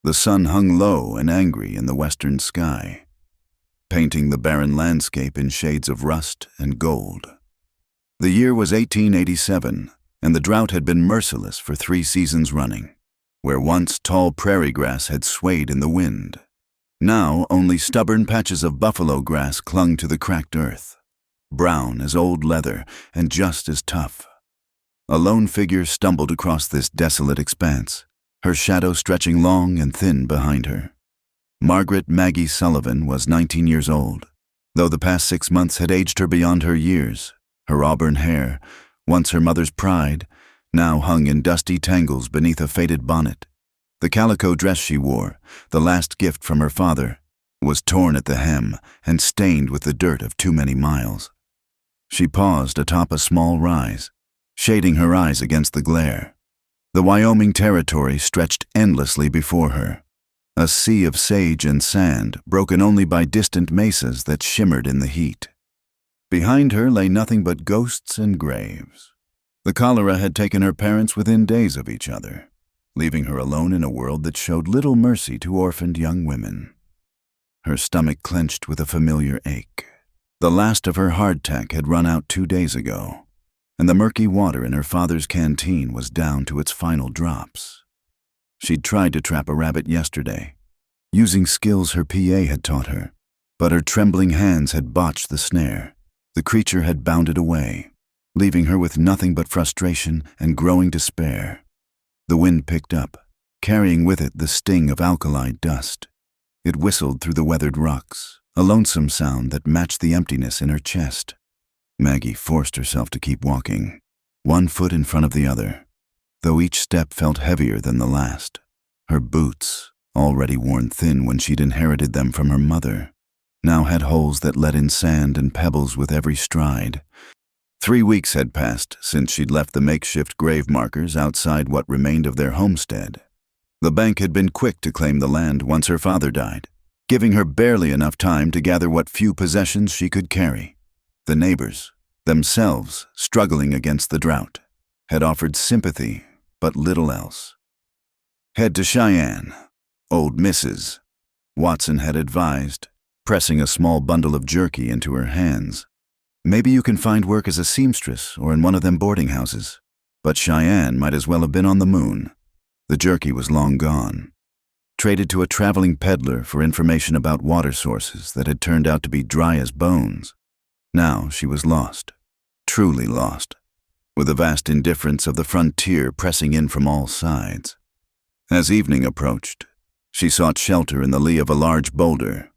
The sun hung low and angry in the western sky, painting the barren landscape in shades of rust and gold. The year was 1887, and the drought had been merciless for 3 seasons running. Where once tall prairie grass had swayed in the wind, now only stubborn patches of buffalo grass clung to the cracked earth, brown as old leather and just as tough. A lone figure stumbled across this desolate expanse, her shadow stretching long and thin behind her. Margaret Maggie Sullivan was 19 years old. Though the past 6 months had aged her beyond her years, her auburn hair, once her mother's pride, now hung in dusty tangles beneath a faded bonnet. The calico dress she wore, the last gift from her father, was torn at the hem and stained with the dirt of too many miles. She paused atop a small rise, shading her eyes against the glare. The Wyoming Territory stretched endlessly before her, a sea of sage and sand broken only by distant mesas that shimmered in the heat. Behind her lay nothing but ghosts and graves. The cholera had taken her parents within days of each other, leaving her alone in a world that showed little mercy to orphaned young women. Her stomach clenched with a familiar ache. The last of her hardtack had run out 2 days ago, and the murky water in her father's canteen was down to its final drops. She'd tried to trap a rabbit yesterday, using skills her PA had taught her, but her trembling hands had botched the snare. The creature had bounded away, leaving her with nothing but frustration and growing despair. The wind picked up, carrying with it the sting of alkali dust. It whistled through the weathered rocks, a lonesome sound that matched the emptiness in her chest. Maggie forced herself to keep walking, 1 foot in front of the other, though each step felt heavier than the last. Her boots, already worn thin when she'd inherited them from her mother, now had holes that let in sand and pebbles with every stride. 3 weeks had passed since she'd left the makeshift grave markers outside what remained of their homestead. The bank had been quick to claim the land once her father died, giving her barely enough time to gather what few possessions she could carry. The neighbors, themselves struggling against the drought, had offered sympathy, but little else. "Head to Cheyenne, old Mrs." Watson had advised, pressing a small bundle of jerky into her hands. "Maybe you can find work as a seamstress or in one of them boarding houses." But Cheyenne might as well have been on the moon. The jerky was long gone, traded to a traveling peddler for information about water sources that had turned out to be dry as bones. Now she was lost, truly lost, with the vast indifference of the frontier pressing in from all sides. As evening approached, she sought shelter in the lee of a large boulder,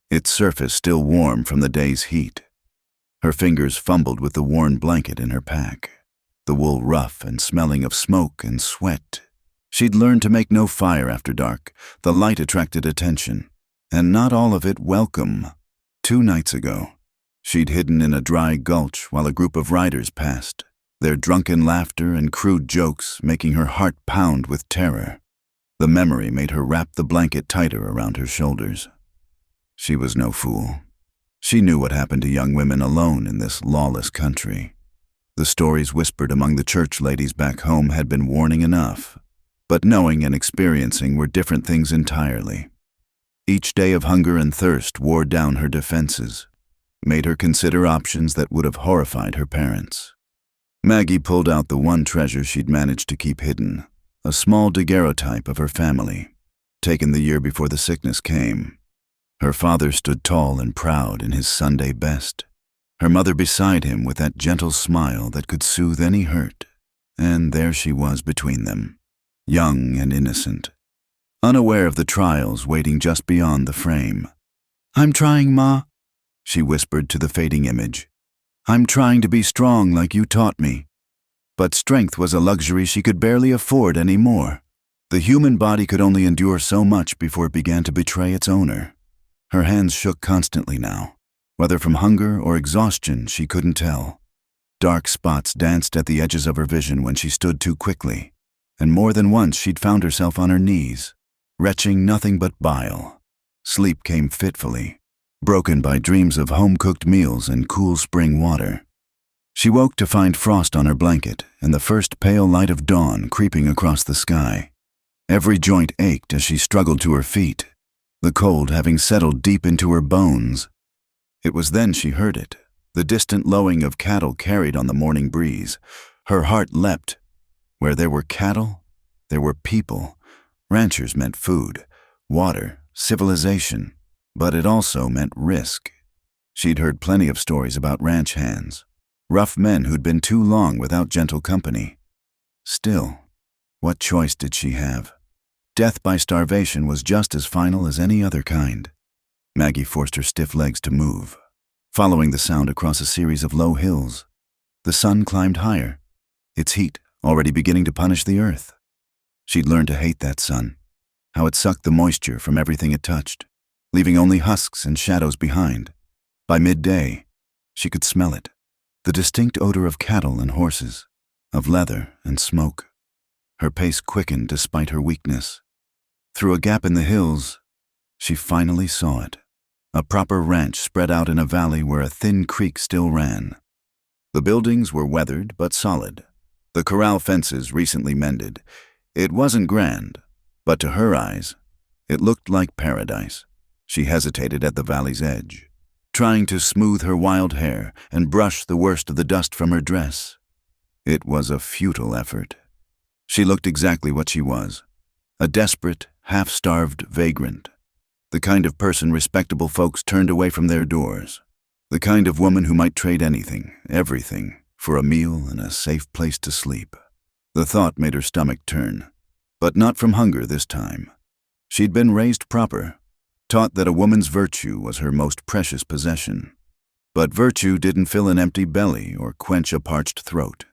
its surface still warm from the day's heat. Her fingers fumbled with the worn blanket in her pack, the wool rough and smelling of smoke and sweat. She'd learned to make no fire after dark. The light attracted attention, and not all of it welcome. 2 nights ago, she'd hidden in a dry gulch while a group of riders passed, their drunken laughter and crude jokes making her heart pound with terror. The memory made her wrap the blanket tighter around her shoulders. She was no fool. She knew what happened to young women alone in this lawless country. The stories whispered among the church ladies back home had been warning enough, but knowing and experiencing were different things entirely. Each day of hunger and thirst wore down her defenses, made her consider options that would have horrified her parents. Maggie pulled out the one treasure she'd managed to keep hidden, a small daguerreotype of her family, taken the year before the sickness came. Her father stood tall and proud in his Sunday best, her mother beside him with that gentle smile that could soothe any hurt, and there she was between them, young and innocent, unaware of the trials waiting just beyond the frame. "I'm trying, Ma," she whispered to the fading image. "I'm trying to be strong like you taught me." But strength was a luxury she could barely afford anymore. The human body could only endure so much before it began to betray its owner. Her hands shook constantly now. Whether from hunger or exhaustion, she couldn't tell. Dark spots danced at the edges of her vision when she stood too quickly, and more than once she'd found herself on her knees, retching nothing but bile. Sleep came fitfully, broken by dreams of home-cooked meals and cool spring water. She woke to find frost on her blanket and the first pale light of dawn creeping across the sky. Every joint ached as she struggled to her feet, the cold having settled deep into her bones. It was then she heard it, the distant lowing of cattle carried on the morning breeze. Her heart leapt. Where there were cattle, there were people. Ranchers meant food, water, civilization, but it also meant risk. She'd heard plenty of stories about ranch hands, rough men who'd been too long without gentle company. Still, what choice did she have? Death by starvation was just as final as any other kind. Maggie forced her stiff legs to move, following the sound across a series of low hills. The sun climbed higher, its heat already beginning to punish the earth. She'd learned to hate that sun, how it sucked the moisture from everything it touched, leaving only husks and shadows behind. By midday, she could smell it, the distinct odor of cattle and horses, of leather and smoke. Her pace quickened despite her weakness. Through a gap in the hills, she finally saw it, a proper ranch spread out in a valley where a thin creek still ran. The buildings were weathered but solid, the corral fences recently mended. It wasn't grand, but to her eyes, it looked like paradise. She hesitated at the valley's edge, trying to smooth her wild hair and brush the worst of the dust from her dress. It was a futile effort. She looked exactly what she was, a desperate, half-starved vagrant, the kind of person respectable folks turned away from their doors, the kind of woman who might trade anything, everything, for a meal and a safe place to sleep. The thought made her stomach turn, but not from hunger this time. She'd been raised proper, taught that a woman's virtue was her most precious possession. But virtue didn't fill an empty belly or quench a parched throat.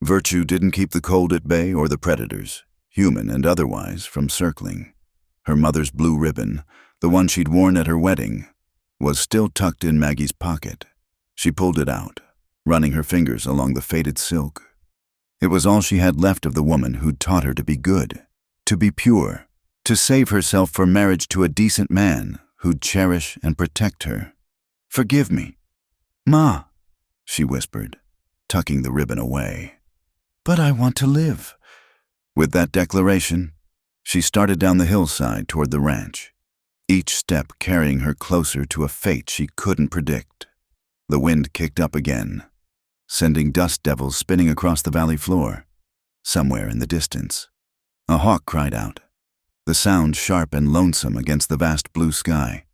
Virtue didn't keep the cold at bay or the predators, human and otherwise, from circling. Her mother's blue ribbon, the one she'd worn at her wedding, was still tucked in Maggie's pocket. She pulled it out, running her fingers along the faded silk. It was all she had left of the woman who'd taught her to be good, to be pure, to save herself for marriage to a decent man who'd cherish and protect her. "Forgive me, Ma," she whispered, tucking the ribbon away. "But I want to live." With that declaration, she started down the hillside toward the ranch, each step carrying her closer to a fate she couldn't predict. The wind kicked up again, sending dust devils spinning across the valley floor. Somewhere in the distance, a hawk cried out, the sound sharp and lonesome against the vast blue sky.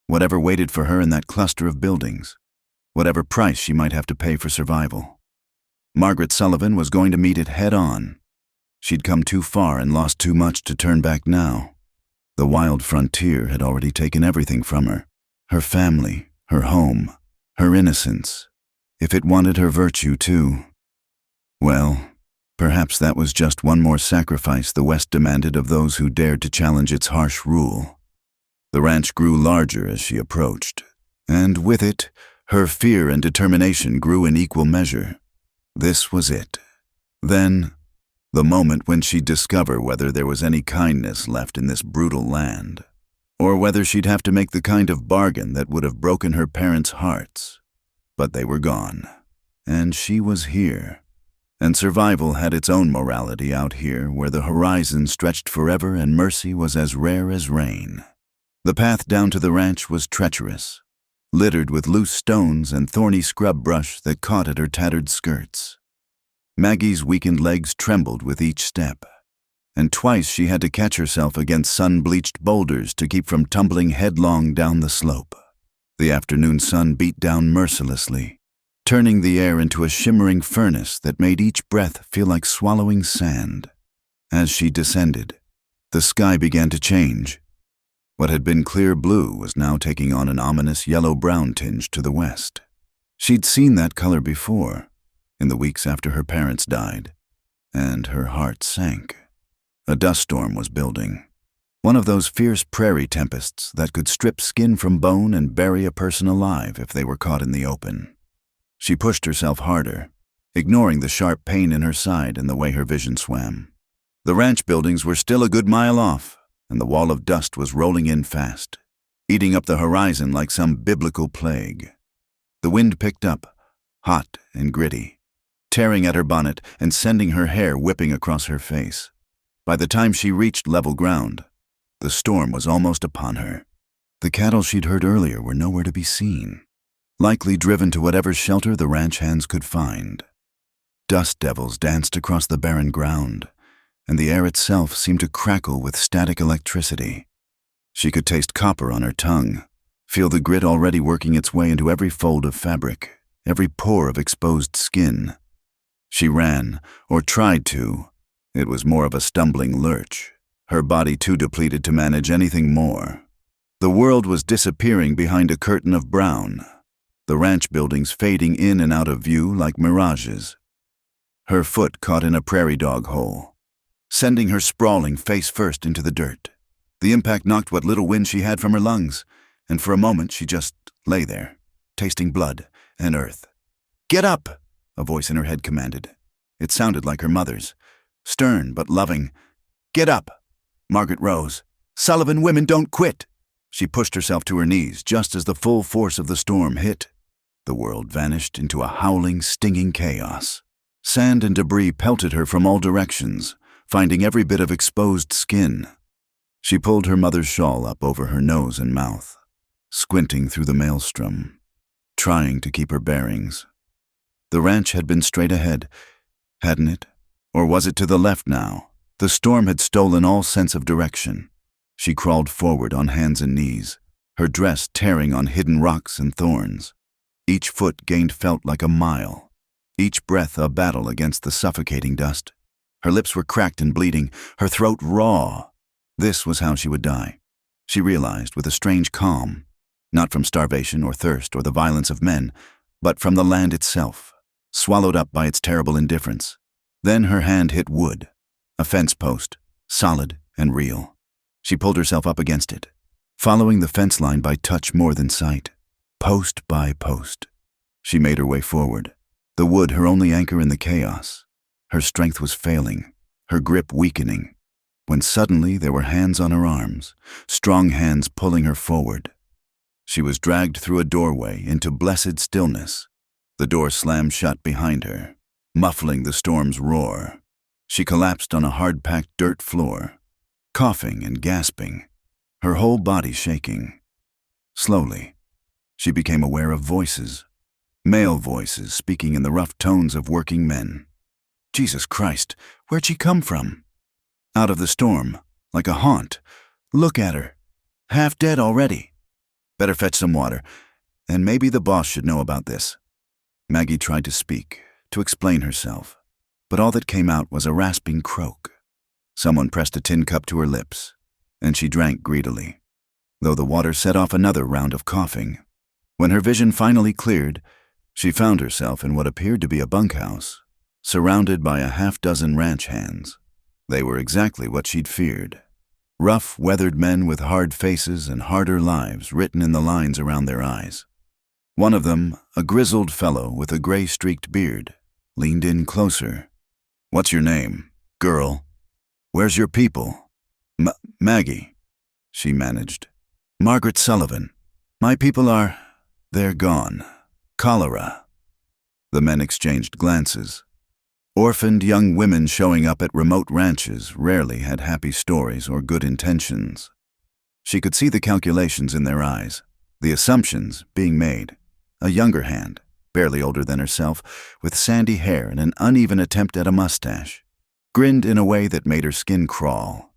Whatever waited for her in that cluster of buildings, whatever price she might have to pay for survival, Margaret Sullivan was going to meet it head-on. She'd come too far and lost too much to turn back now. The wild frontier had already taken everything from her, her family, her home, her innocence. If it wanted her virtue too, well, perhaps that was just one more sacrifice the West demanded of those who dared to challenge its harsh rule. The ranch grew larger as she approached, and with it, her fear and determination grew in equal measure. This was it. Then, the moment when she'd discover whether there was any kindness left in this brutal land, or whether she'd have to make the kind of bargain that would have broken her parents' hearts. But they were gone, and she was here, and survival had its own morality out here where the horizon stretched forever and mercy was as rare as rain. The path down to the ranch was treacherous, littered with loose stones and thorny scrub brush that caught at her tattered skirts. Maggie's weakened legs trembled with each step, and twice she had to catch herself against sun-bleached boulders to keep from tumbling headlong down the slope. The afternoon sun beat down mercilessly, turning the air into a shimmering furnace that made each breath feel like swallowing sand. As she descended, the sky began to change. What had been clear blue was now taking on an ominous yellow-brown tinge to the west. She'd seen that color before, in the weeks after her parents died, and her heart sank. A dust storm was building, one of those fierce prairie tempests that could strip skin from bone and bury a person alive if they were caught in the open. She pushed herself harder, ignoring the sharp pain in her side and the way her vision swam. The ranch buildings were still a good mile off, and the wall of dust was rolling in fast, eating up the horizon like some biblical plague. The wind picked up, hot and gritty, tearing at her bonnet and sending her hair whipping across her face. By the time she reached level ground, the storm was almost upon her. The cattle she'd heard earlier were nowhere to be seen, likely driven to whatever shelter the ranch hands could find. Dust devils danced across the barren ground, and the air itself seemed to crackle with static electricity. She could taste copper on her tongue, feel the grit already working its way into every fold of fabric, every pore of exposed skin. She ran, or tried to. It was more of a stumbling lurch, her body too depleted to manage anything more. The world was disappearing behind a curtain of brown, the ranch buildings fading in and out of view like mirages. Her foot caught in a prairie dog hole, sending her sprawling face first into the dirt. The impact knocked what little wind she had from her lungs, and for a moment she just lay there, tasting blood and earth. "Get up!" a voice in her head commanded. It sounded like her mother's, stern but loving. "Get up!" Margaret rose. "Sullivan women don't quit!" She pushed herself to her knees just as the full force of the storm hit. The world vanished into a howling, stinging chaos. Sand and debris pelted her from all directions, finding every bit of exposed skin. She pulled her mother's shawl up over her nose and mouth, squinting through the maelstrom, trying to keep her bearings. The ranch had been straight ahead, hadn't it? Or was it to the left now? The storm had stolen all sense of direction. She crawled forward on hands and knees, her dress tearing on hidden rocks and thorns. Each foot gained felt like a mile, each breath a battle against the suffocating dust. Her lips were cracked and bleeding, her throat raw. This was how she would die, she realized with a strange calm, not from starvation or thirst or the violence of men, but from the land itself, swallowed up by its terrible indifference. Then her hand hit wood, a fence post, solid and real. She pulled herself up against it, following the fence line by touch more than sight, post by post. She made her way forward, the wood her only anchor in the chaos. Her strength was failing, her grip weakening, when suddenly there were hands on her arms, strong hands pulling her forward. She was dragged through a doorway into blessed stillness. The door slammed shut behind her, muffling the storm's roar. She collapsed on a hard-packed dirt floor, coughing and gasping, her whole body shaking. Slowly, she became aware of voices, male voices speaking in the rough tones of working men. Jesus Christ, where'd she come from? Out of the storm, like a haunt. Look at her, half dead already. Better fetch some water, and maybe the boss should know about this. Maggie tried to speak, to explain herself, but all that came out was a rasping croak. Someone pressed a tin cup to her lips, and she drank greedily, though the water set off another round of coughing. When her vision finally cleared, she found herself in what appeared to be a bunkhouse, surrounded by a half-dozen ranch hands. They were exactly what she'd feared. Rough, weathered men with hard faces and harder lives written in the lines around their eyes. One of them, a grizzled fellow with a gray-streaked beard, leaned in closer. "What's your name, girl? Where's your people?" Maggie," she managed. "Margaret Sullivan. My people they're gone. Cholera." The men exchanged glances. Orphaned young women showing up at remote ranches rarely had happy stories or good intentions. She could see the calculations in their eyes, the assumptions being made. A younger hand, barely older than herself, with sandy hair and an uneven attempt at a mustache, grinned in a way that made her skin crawl.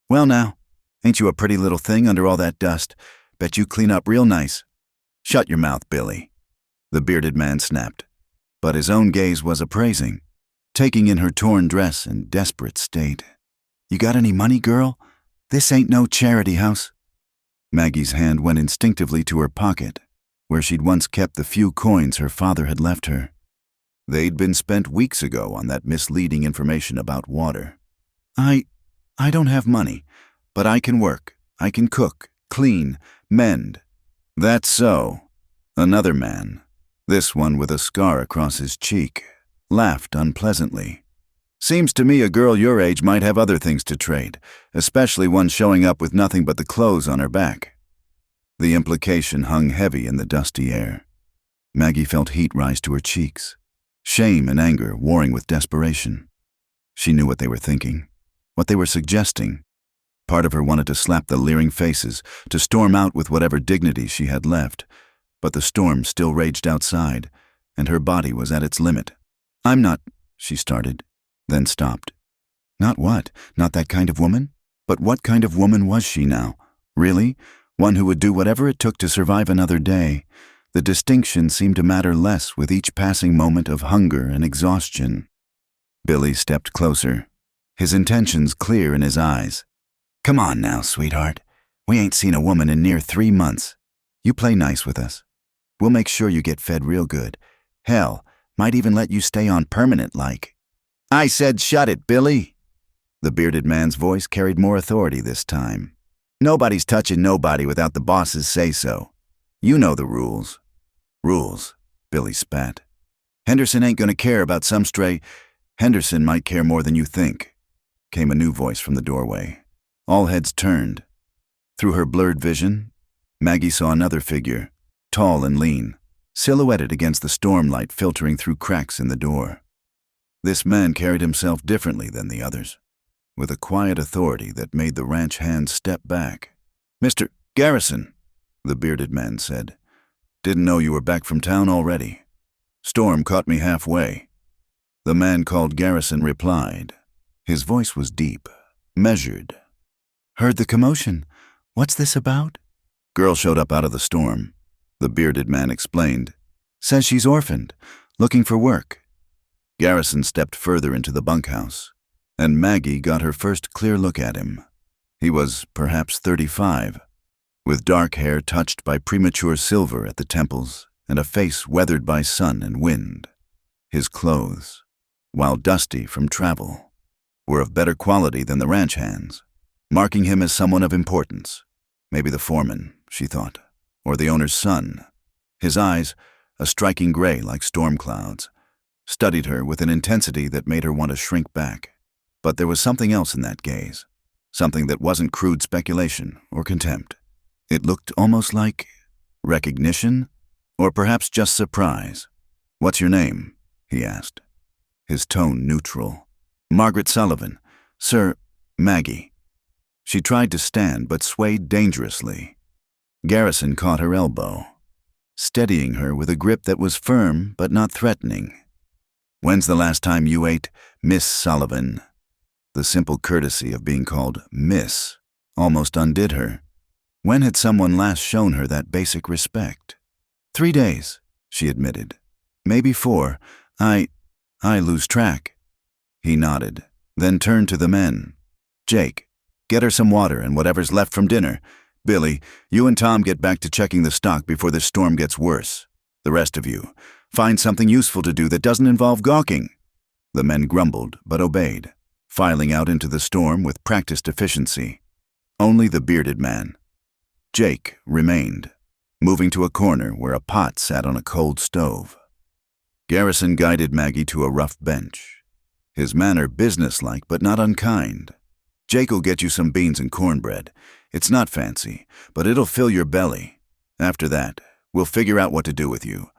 "Well now, ain't you a pretty little thing under all that dust? Bet you clean up real nice." "Shut your mouth, Billy," the bearded man snapped, but his own gaze was appraising, taking in her torn dress and desperate state. "You got any money, girl? This ain't no charity house." Maggie's hand went instinctively to her pocket, where she'd once kept the few coins her father had left her. They'd been spent weeks ago on that misleading information about water. I don't have money, but I can work. I can cook, clean, mend." "That's so." Another man, this one with a scar across his cheek, laughed unpleasantly. "Seems to me a girl your age might have other things to trade, especially one showing up with nothing but the clothes on her back." The implication hung heavy in the dusty air. Maggie felt heat rise to her cheeks, shame and anger warring with desperation. She knew what they were thinking. what they were suggesting. Part of her wanted to slap the leering faces, to storm out with whatever dignity she had left, but the storm still raged outside, and her body was at its limit. "I'm not," she started, then stopped. Not what? Not that kind of woman? But what kind of woman was she now? Really? One who would do whatever it took to survive another day. The distinction seemed to matter less with each passing moment of hunger and exhaustion. Billy stepped closer, his intentions clear in his eyes. "Come on now, sweetheart. We ain't seen a woman in near 3 months. You play nice with us. We'll make sure you get fed real good. Hell, might even let you stay on permanent like." "I said shut it, Billy." The bearded man's voice carried more authority this time. "Nobody's touching nobody without the bosses say so. You know the rules." "Rules," Billy spat. "Henderson ain't gonna care about some stray—" "Henderson might care more than you think," came a new voice from the doorway. All heads turned. Through her blurred vision, Maggie saw another figure, tall and lean, silhouetted against the storm light filtering through cracks in the door. This man carried himself differently than the others, with a quiet authority that made the ranch hands step back. "Mr. Garrison," the bearded man said. "Didn't know you were back from town already. Storm caught me halfway." The man called Garrison replied. His voice was deep, measured. "Heard the commotion. What's this about?" "Girl showed up out of the storm," the bearded man explained. "Says she's orphaned, looking for work." Garrison stepped further into the bunkhouse, and Maggie got her first clear look at him. He was perhaps 35, with dark hair touched by premature silver at the temples and a face weathered by sun and wind. His clothes, while dusty from travel, were of better quality than the ranch hands, marking him as someone of importance. Maybe the foreman, she thought, or the owner's son. His eyes, a striking gray like storm clouds, studied her with an intensity that made her want to shrink back. But there was something else in that gaze, something that wasn't crude speculation or contempt. It looked almost like recognition, or perhaps just surprise. "What's your name?" he asked, his tone neutral. "Margaret Sullivan. Sir, Maggie." She tried to stand but swayed dangerously. Garrison caught her elbow, steadying her with a grip that was firm but not threatening. "When's the last time you ate, Miss Sullivan?" The simple courtesy of being called Miss almost undid her. When had someone last shown her that basic respect? 3 days, she admitted. Maybe 4. I lose track. He nodded, then turned to the men. "Jake, get her some water and whatever's left from dinner. Billy, you and Tom get back to checking the stock before this storm gets worse. The rest of you, find something useful to do that doesn't involve gawking." The men grumbled but obeyed, filing out into the storm with practiced efficiency. Only the bearded man, Jake, remained, moving to a corner where a pot sat on a cold stove. Garrison guided Maggie to a rough bench, his manner businesslike but not unkind. "Jake'll get you some beans and cornbread. It's not fancy, but it'll fill your belly. After that, we'll figure out what to do with you."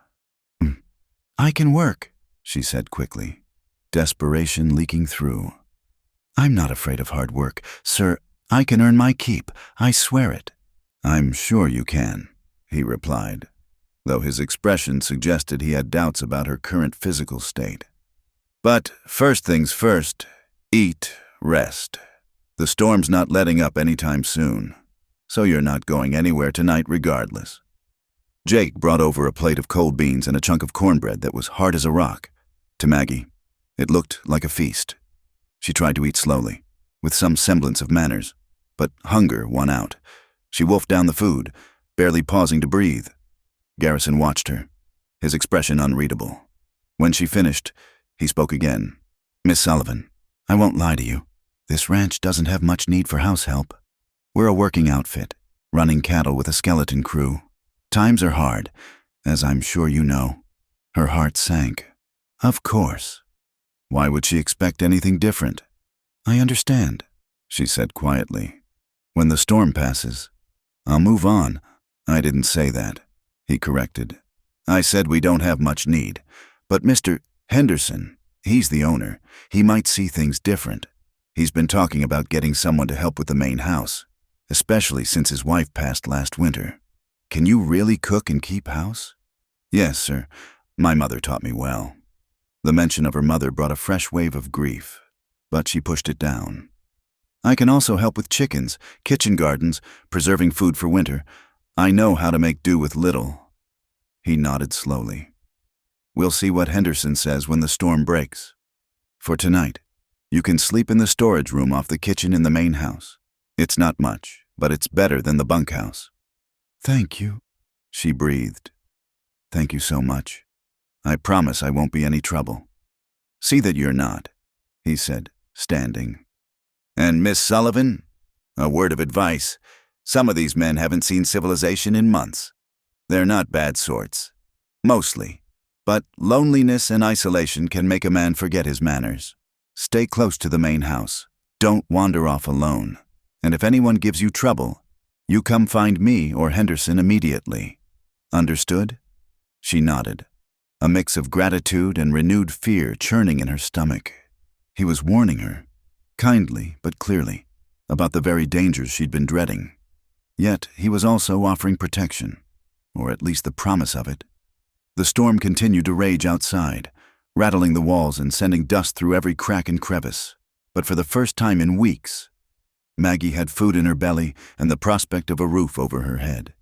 "I can work," she said quickly, desperation leaking through. "I'm not afraid of hard work, sir. I can earn my keep. I swear it." "I'm sure you can," he replied, though his expression suggested he had doubts about her current physical state. "But first things first, eat, rest. The storm's not letting up anytime soon, so you're not going anywhere tonight regardless." Jake brought over a plate of cold beans and a chunk of cornbread that was hard as a rock. To Maggie, it looked like a feast. She tried to eat slowly, with some semblance of manners, but hunger won out. She wolfed down the food, barely pausing to breathe. Garrison watched her, his expression unreadable. When she finished, he spoke again. "Miss Sullivan, I won't lie to you. This ranch doesn't have much need for house help. We're a working outfit, running cattle with a skeleton crew. Times are hard, as I'm sure you know." Her heart sank. Of course. Why would she expect anything different? "I understand," she said quietly. "When the storm passes, I'll move on." "I didn't say that," he corrected. "I said we don't have much need. But Mr. Henderson, he's the owner. He might see things different. He's been talking about getting someone to help with the main house, especially since his wife passed last winter. Can you really cook and keep house? Yes, sir. My mother taught me well. The mention of her mother brought a fresh wave of grief, but she pushed it down. I can also help with chickens, kitchen gardens, preserving food for winter. I know how to make do with little. He nodded slowly. We'll see what Henderson says when the storm breaks. For tonight, you can sleep in the storage room off the kitchen in the main house. It's not much, but it's better than the bunkhouse. Thank you, she breathed. Thank you so much. I promise I won't be any trouble. See that you're not, he said, standing. And Miss Sullivan, a word of advice. Some of these men haven't seen civilization in months. They're not bad sorts. Mostly. But loneliness and isolation can make a man forget his manners. Stay close to the main house. Don't wander off alone. And if anyone gives you trouble, you come find me or Henderson immediately. Understood? She nodded, a mix of gratitude and renewed fear churning in her stomach. He was warning her, kindly but clearly, about the very dangers she'd been dreading. Yet he was also offering protection, or at least the promise of it. The storm continued to rage outside, rattling the walls and sending dust through every crack and crevice. But for the first time in weeks, Maggie had food in her belly and the prospect of a roof over her head.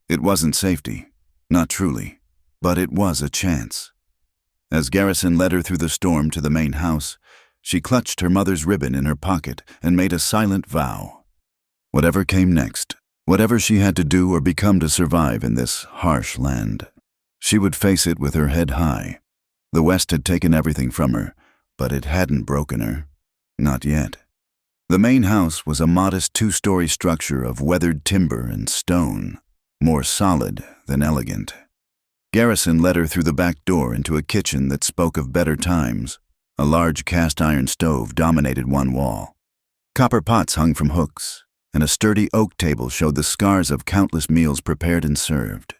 It wasn't safety, not truly, but it was a chance. As Garrison led her through the storm to the main house, she clutched her mother's ribbon in her pocket and made a silent vow. Whatever came next, whatever she had to do or become to survive in this harsh land, she would face it with her head high. The West had taken everything from her, but it hadn't broken her. Not yet. The main house was a modest two-story structure of weathered timber and stone, more solid than elegant. Garrison led her through the back door into a kitchen that spoke of better times. A large cast-iron stove dominated one wall. Copper pots hung from hooks, and a sturdy oak table showed the scars of countless meals prepared and served.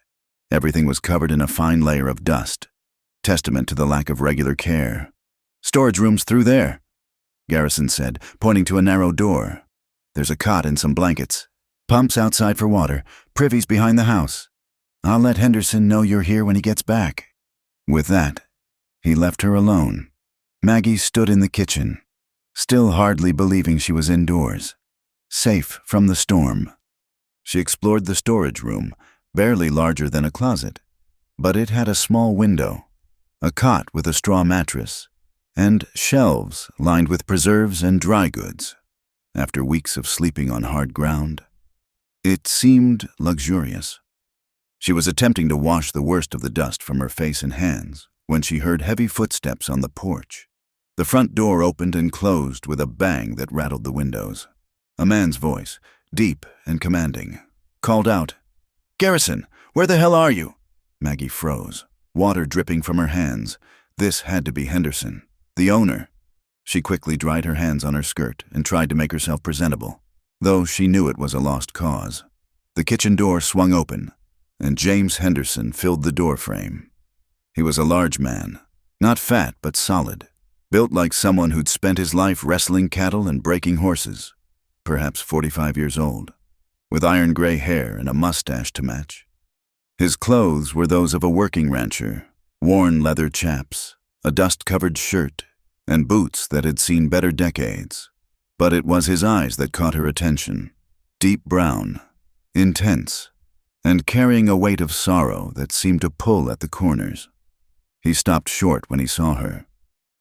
Everything was covered in a fine layer of dust, testament to the lack of regular care. Storage room's through there, Garrison said, pointing to a narrow door. There's a cot and some blankets. Pumps outside for water, privy's behind the house. I'll let Henderson know you're here when he gets back. With that, he left her alone. Maggie stood in the kitchen, still hardly believing she was indoors, safe from the storm. She explored the storage room, barely larger than a closet, but it had a small window, a cot with a straw mattress, and shelves lined with preserves and dry goods. After weeks of sleeping on hard ground, it seemed luxurious. She was attempting to wash the worst of the dust from her face and hands when she heard heavy footsteps on the porch. The front door opened and closed with a bang that rattled the windows. A man's voice, deep and commanding, called out, "Garrison, where the hell are you?" Maggie froze, water dripping from her hands. This had to be Henderson, the owner. She quickly dried her hands on her skirt and tried to make herself presentable, though she knew it was a lost cause. The kitchen door swung open, and James Henderson filled the doorframe. He was a large man, not fat but solid, built like someone who'd spent his life wrestling cattle and breaking horses, perhaps 45 years old, with iron gray hair and a mustache to match. His clothes were those of a working rancher, worn leather chaps, a dust-covered shirt, and boots that had seen better decades. But it was his eyes that caught her attention, deep brown, intense, and carrying a weight of sorrow that seemed to pull at the corners. He stopped short when he saw her,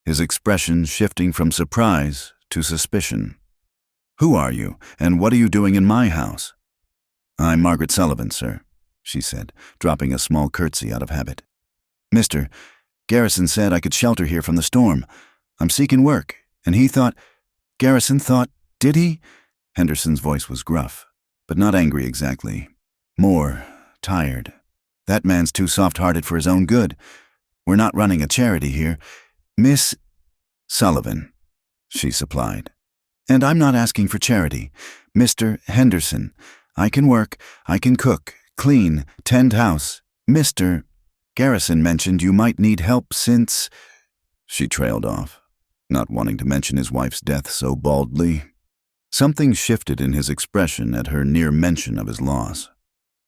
his expression shifting from surprise to suspicion. "Who are you, and what are you doing in my house?" "I'm Margaret Sullivan, sir," she said, dropping a small curtsy out of habit. "Mister, Garrison said I could shelter here from the storm. I'm seeking work, and he thought—" "Garrison thought, did he?" Henderson's voice was gruff, but not angry exactly. More tired. "That man's too soft-hearted for his own good. We're not running a charity here. Miss Sullivan," she supplied. "And I'm not asking for charity. Mr. Henderson. I can work, I can cook, clean, tend house. Mr. Garrison mentioned you might need help since—" She trailed off. not wanting to mention his wife's death so baldly. Something shifted in his expression at her near mention of his loss.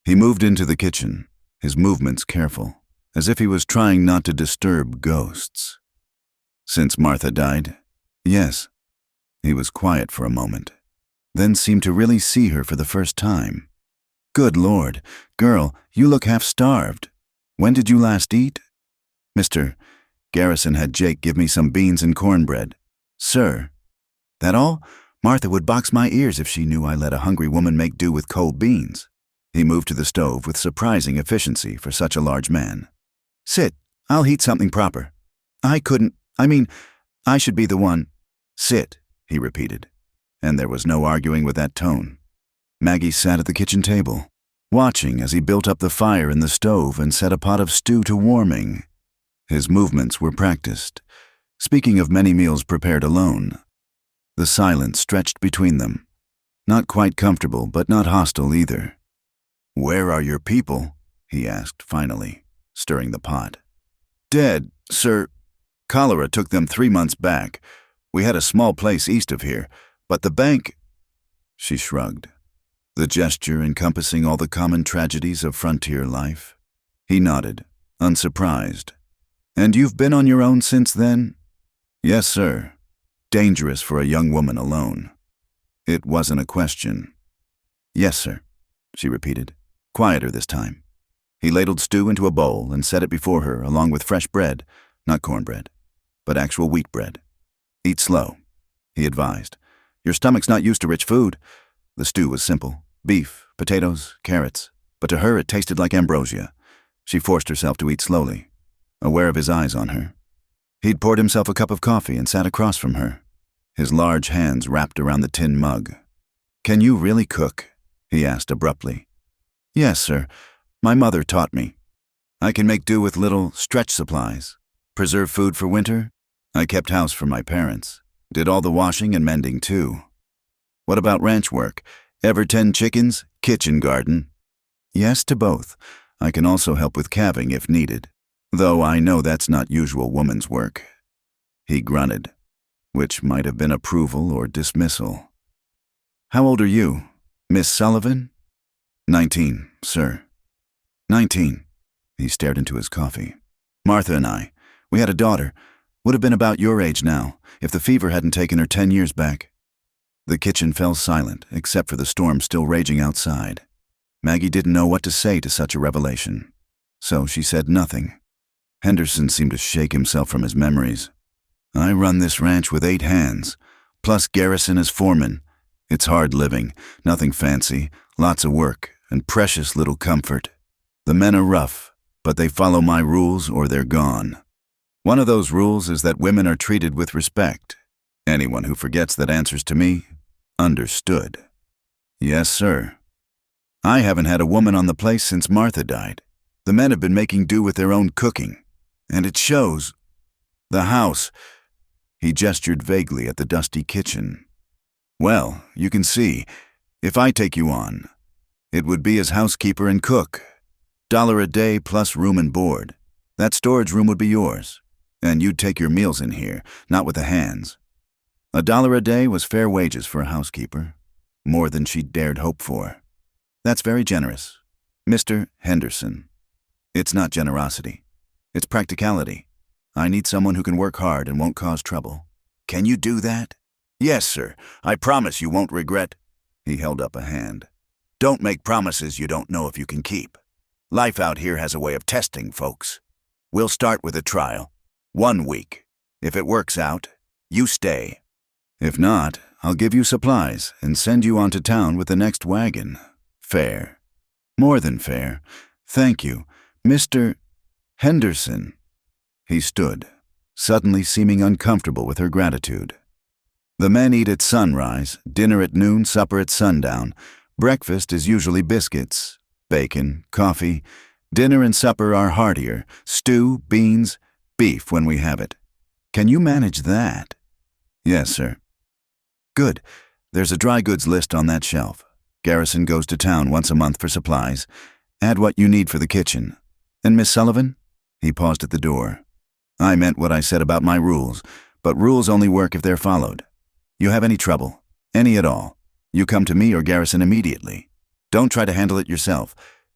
He moved into the kitchen, his movements careful, as if he was trying not to disturb ghosts. Since Martha died? Yes. He was quiet for a moment, then seemed to really see her for the first time. Good Lord, girl, you look half-starved. When did you last eat? Mr. Garrison had Jake give me some beans and cornbread. Sir. That all? Martha would box my ears if she knew I let a hungry woman make do with cold beans. He moved to the stove with surprising efficiency for such a large man. Sit, I'll heat something proper. I should be the one. Sit, he repeated, and there was no arguing with that tone. Maggie sat at the kitchen table, watching as he built up the fire in the stove and set a pot of stew to warming. His movements were practiced, speaking of many meals prepared alone. The silence stretched between them, not quite comfortable but not hostile either. Where are your people? He asked finally, stirring the pot. Dead, sir. Cholera took them 3 months back. We had a small place east of here, but the bank... She shrugged, the gesture encompassing all the common tragedies of frontier life. He nodded, unsurprised. And you've been on your own since then? Yes, sir. Dangerous for a young woman alone. It wasn't a question. Yes, sir, she repeated, quieter this time. He ladled stew into a bowl and set it before her along with fresh bread, not cornbread, but actual wheat bread. Eat slow, he advised. Your stomach's not used to rich food. The stew was simple, beef, potatoes, carrots, but to her it tasted like ambrosia. She forced herself to eat slowly, aware of his eyes on her. He'd poured himself a cup of coffee and sat across from her, his large hands wrapped around the tin mug. Can you really cook? He asked abruptly. Yes, sir. My mother taught me. I can make do with little stretch supplies. Preserve food for winter. I kept house for my parents. Did all the washing and mending too. What about ranch work? Ever tend chickens? Kitchen garden? Yes to both. I can also help with calving if needed, though I know that's not usual woman's work. He grunted, which might have been approval or dismissal. How old are you, Miss Sullivan? 19, sir. 19. He stared into his coffee. Martha and I, we had a daughter. Would have been about your age now, if the fever hadn't taken her 10 years back. The kitchen fell silent, except for the storm still raging outside. Maggie didn't know what to say to such a revelation, so she said nothing. Henderson seemed to shake himself from his memories. I run this ranch with 8 hands, plus Garrison as foreman. It's hard living, nothing fancy, lots of work, and precious little comfort. The men are rough, but they follow my rules or they're gone. One of those rules is that women are treated with respect. Anyone who forgets that answers to me, understood. Yes, sir. I haven't had a woman on the place since Martha died. The men have been making do with their own cooking, and it shows. The house. He gestured vaguely at the dusty kitchen. Well, you can see, if I take you on, it would be as housekeeper and cook. $1 a day plus room and board. That storage room would be yours, and you'd take your meals in here, not with the hands. $1 a day was fair wages for a housekeeper, more than she dared hope for. That's very generous, Mr. Henderson. It's not generosity. It's practicality. I need someone who can work hard and won't cause trouble. Can you do that? Yes, sir. I promise you won't regret. He held up a hand. Don't make promises you don't know if you can keep. Life out here has a way of testing folks. We'll start with a trial. 1 week. If it works out, you stay. If not, I'll give you supplies and send you on to town with the next wagon. Fair. More than fair. Thank you, Mr. Henderson. He stood, suddenly seeming uncomfortable with her gratitude. The men eat at sunrise, dinner at noon, supper at sundown. Breakfast is usually biscuits, bacon, coffee. Dinner and supper are heartier, stew, beans, beef when we have it. Can you manage that? Yes, sir. Good. There's a dry goods list on that shelf. Garrison goes to town once a month for supplies. Add what you need for the kitchen. And Miss Sullivan? He paused at the door. I meant what I said about my rules. But rules only work if they're followed. You have any trouble, any at all, you come to me or Garrison immediately. Don't try to handle it yourself.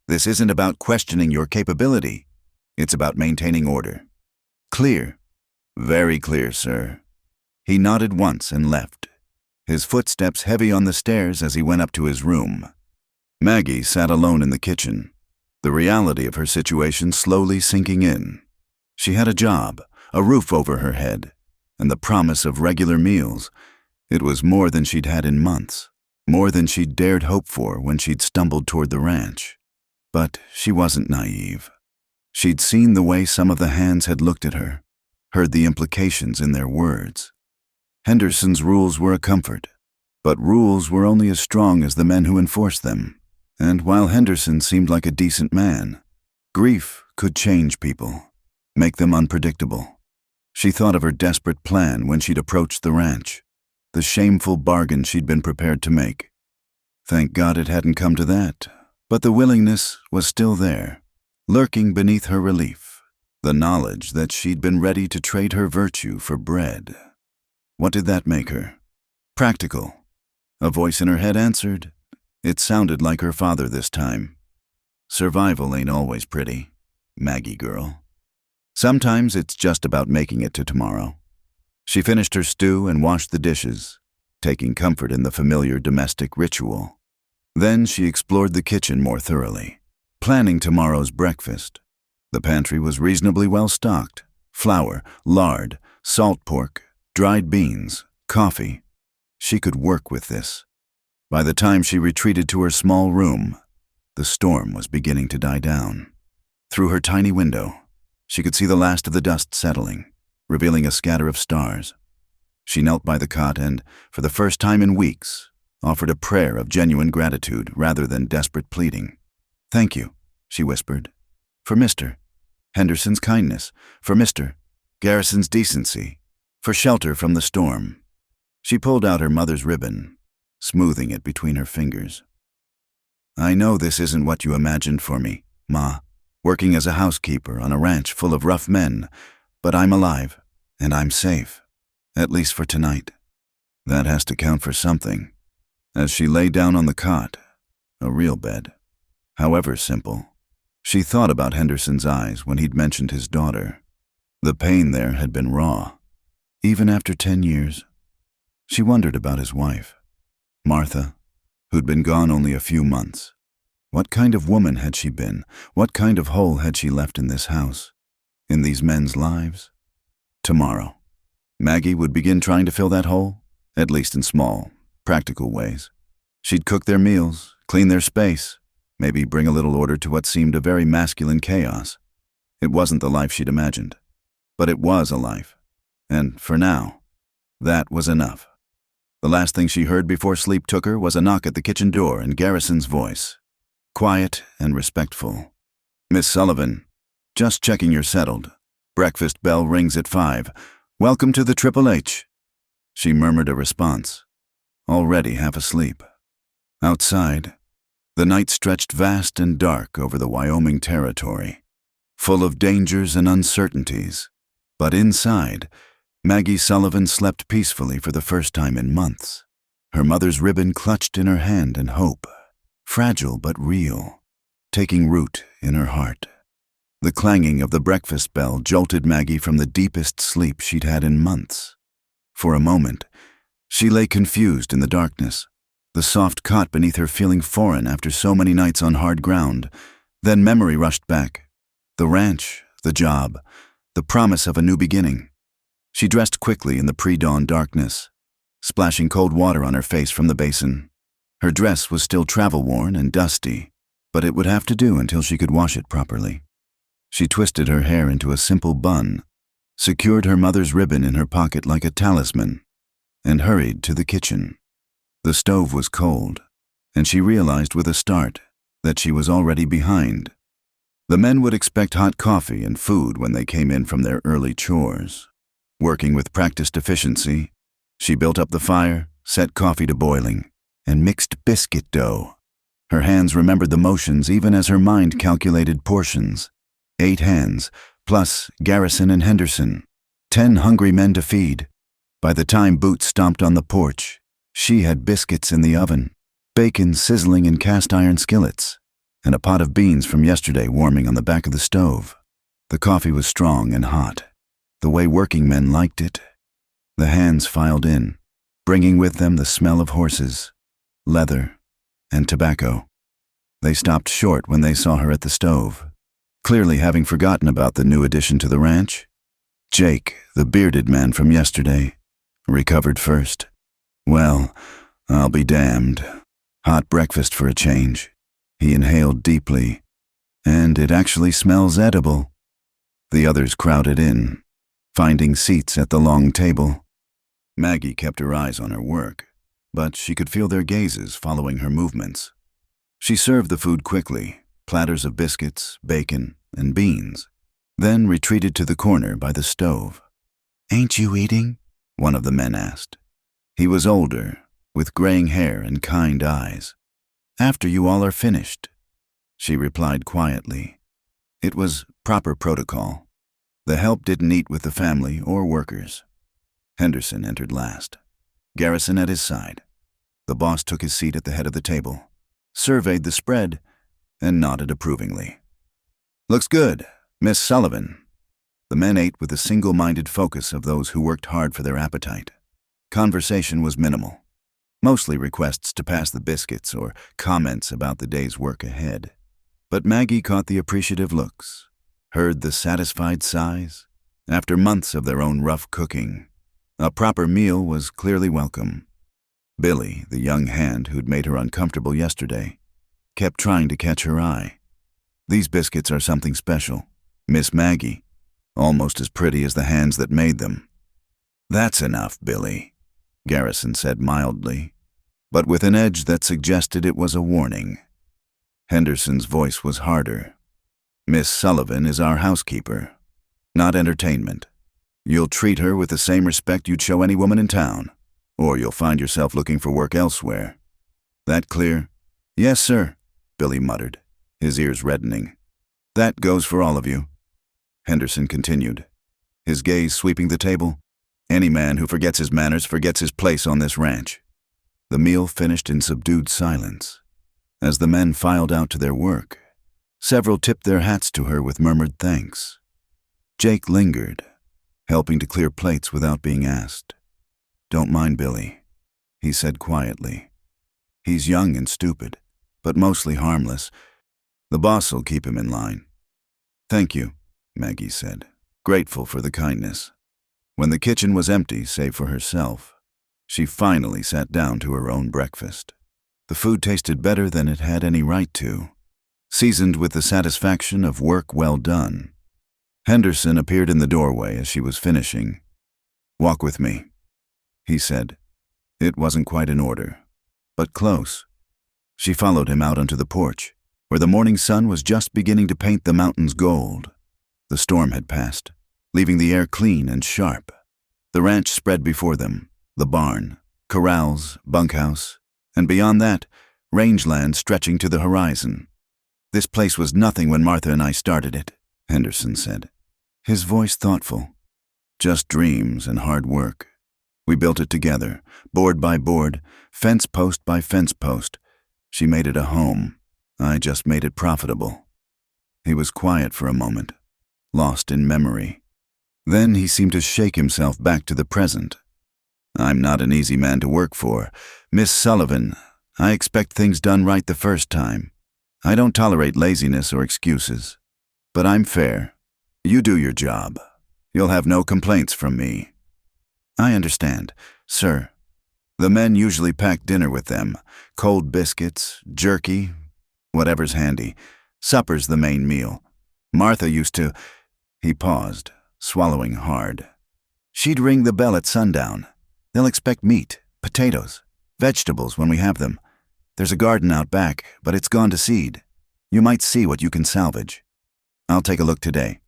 This isn't about questioning your capability. It's about maintaining order. Clear. Very clear, sir. He nodded once and left, his footsteps heavy on the stairs as he went up to his room. Maggie sat alone in the kitchen, the reality of her situation slowly sinking in. She had a job, a roof over her head, and the promise of regular meals. It was more than she'd had in months, more than she'd dared hope for when she'd stumbled toward the ranch. But she wasn't naive. She'd seen the way some of the hands had looked at her, heard the implications in their words. Henderson's rules were a comfort, but rules were only as strong as the men who enforced them. And while Henderson seemed like a decent man, grief could change people, make them unpredictable. She thought of her desperate plan when she'd approached the ranch, the shameful bargain she'd been prepared to make. Thank God it hadn't come to that, but the willingness was still there, lurking beneath her relief, the knowledge that she'd been ready to trade her virtue for bread. What did that make her? Practical. A voice in her head answered. It sounded like her father this time. Survival ain't always pretty, Maggie girl. Sometimes it's just about making it to tomorrow. She finished her stew and washed the dishes, taking comfort in the familiar domestic ritual. Then she explored the kitchen more thoroughly, planning tomorrow's breakfast. The pantry was reasonably well stocked. Flour, lard, salt pork, dried beans, coffee. She could work with this. By the time she retreated to her small room, the storm was beginning to die down. Through her tiny window, she could see the last of the dust settling, revealing a scatter of stars. She knelt by the cot and, for the first time in weeks, offered a prayer of genuine gratitude rather than desperate pleading. "Thank you," she whispered, "for Mr. Henderson's kindness, for Mr. Garrison's decency, for shelter from the storm." She pulled out her mother's ribbon, smoothing it between her fingers. "I know this isn't what you imagined for me, Ma, working as a housekeeper on a ranch full of rough men, but I'm alive, and I'm safe, at least for tonight. That has to count for something." As she lay down on the cot, a real bed, however simple, she thought about Henderson's eyes when he'd mentioned his daughter. The pain there had been raw, even after 10 years. She wondered about his wife, Martha, who'd been gone only a few months. What kind of woman had she been? What kind of hole had she left in this house, in these men's lives? Tomorrow, Maggie would begin trying to fill that hole, at least in small, practical ways. She'd cook their meals, clean their space, maybe bring a little order to what seemed a very masculine chaos. It wasn't the life she'd imagined, but it was a life. And for now, that was enough. The last thing she heard before sleep took her was a knock at the kitchen door and Garrison's voice, quiet and respectful. "Miss Sullivan, just checking you're settled. Breakfast bell rings at 5. Welcome to the Triple H." She murmured a response, already half asleep. Outside, the night stretched vast and dark over the Wyoming territory, full of dangers and uncertainties. But inside, Maggie Sullivan slept peacefully for the first time in months, her mother's ribbon clutched in her hand and hope, fragile but real, taking root in her heart. The clanging of the breakfast bell jolted Maggie from the deepest sleep she'd had in months. For a moment, she lay confused in the darkness, the soft cot beneath her feeling foreign after so many nights on hard ground. Then memory rushed back. The ranch, the job, the promise of a new beginning. She dressed quickly in the pre-dawn darkness, splashing cold water on her face from the basin. Her dress was still travel-worn and dusty, but it would have to do until she could wash it properly. She twisted her hair into a simple bun, secured her mother's ribbon in her pocket like a talisman, and hurried to the kitchen. The stove was cold, and she realized with a start that she was already behind. The men would expect hot coffee and food when they came in from their early chores. Working with practiced efficiency, she built up the fire, set coffee to boiling, and mixed biscuit dough. Her hands remembered the motions even as her mind calculated portions. 8 hands, plus Garrison and Henderson. 10 hungry men to feed. By the time Boots stomped on the porch, she had biscuits in the oven, bacon sizzling in cast-iron skillets, and a pot of beans from yesterday warming on the back of the stove. The coffee was strong and hot, the way working men liked it. The hands filed in, bringing with them the smell of horses, leather, and tobacco. They stopped short when they saw her at the stove, clearly having forgotten about the new addition to the ranch. Jake, the bearded man from yesterday, recovered first. Well, I'll be damned. Hot breakfast for a change. He inhaled deeply, and it actually smells edible. The others crowded in, finding seats at the long table. Maggie kept her eyes on her work, but she could feel their gazes following her movements. She served the food quickly, platters of biscuits, bacon, and beans, then retreated to the corner by the stove. "Ain't you eating?" one of the men asked. He was older, with graying hair and kind eyes. "After you all are finished," she replied quietly. It was proper protocol. The help didn't eat with the family or workers. Henderson entered last, Garrison at his side. The boss took his seat at the head of the table, surveyed the spread, and nodded approvingly. "Looks good, Miss Sullivan." The men ate with the single-minded focus of those who worked hard for their appetite. Conversation was minimal, mostly requests to pass the biscuits or comments about the day's work ahead. But Maggie caught the appreciative looks, heard the satisfied sighs. After months of their own rough cooking, a proper meal was clearly welcome. Billy, the young hand who'd made her uncomfortable yesterday, kept trying to catch her eye. "These biscuits are something special, Miss Maggie, almost as pretty as the hands that made them." "That's enough, Billy," Garrison said mildly, but with an edge that suggested it was a warning. Henderson's voice was harder. "Miss Sullivan is our housekeeper, not entertainment. You'll treat her with the same respect you'd show any woman in town, or you'll find yourself looking for work elsewhere. That clear?" "Yes, sir," Billy muttered, his ears reddening. "That goes for all of you." Henderson continued, his gaze sweeping the table. "Any man who forgets his manners forgets his place on this ranch." The meal finished in subdued silence. As the men filed out to their work, several tipped their hats to her with murmured thanks. Jake lingered, helping to clear plates without being asked. "Don't mind Billy," he said quietly. "He's young and stupid, but mostly harmless. The boss'll keep him in line." "Thank you," Maggie said, grateful for the kindness. When the kitchen was empty, save for herself, she finally sat down to her own breakfast. The food tasted better than it had any right to, seasoned with the satisfaction of work well done. Henderson appeared in the doorway as she was finishing. "Walk with me," he said. It wasn't quite an order, but close. She followed him out onto the porch, where the morning sun was just beginning to paint the mountains gold. The storm had passed, leaving the air clean and sharp. The ranch spread before them, the barn, corrals, bunkhouse, and beyond that, rangeland stretching to the horizon. "This place was nothing when Martha and I started it," Henderson said, his voice thoughtful. "Just dreams and hard work. We built it together, board by board, fence post by fence post. She made it a home. I just made it profitable." He was quiet for a moment, lost in memory. Then he seemed to shake himself back to the present. "I'm not an easy man to work for. Miss Sullivan, I expect things done right the first time. I don't tolerate laziness or excuses. But I'm fair. You do your job. You'll have no complaints from me." "I understand, sir." The men usually packed dinner with them, cold biscuits, jerky, whatever's handy. Supper's the main meal. Martha used to— He paused, swallowing hard. "She'd ring the bell at sundown. They'll expect meat, potatoes, vegetables when we have them. There's a garden out back, but it's gone to seed. You might see what you can salvage. I'll take a look today.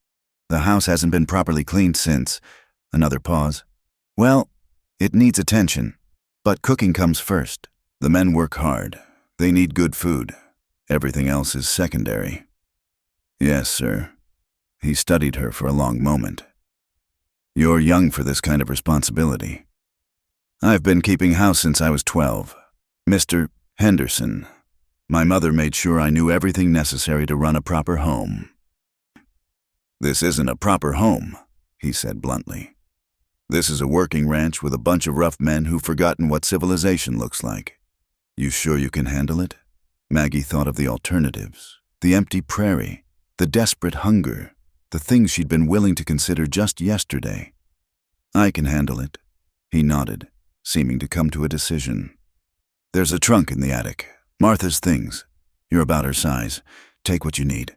The house hasn't been properly cleaned since—" Another pause. "Well, it needs attention, but cooking comes first. The men work hard. They need good food. Everything else is secondary." "Yes, sir." He studied her for a long moment. "You're young for this kind of responsibility. I've been keeping house since I was 12. Mr. Henderson. My mother made sure I knew everything necessary to run a proper home." "This isn't a proper home," he said bluntly. "This is a working ranch with a bunch of rough men who've forgotten what civilization looks like. You sure you can handle it?" Maggie thought of the alternatives, the empty prairie, the desperate hunger, the things she'd been willing to consider just yesterday. "I can handle it," he nodded, seeming to come to a decision. "There's a trunk in the attic. Martha's things. You're about her size. Take what you need.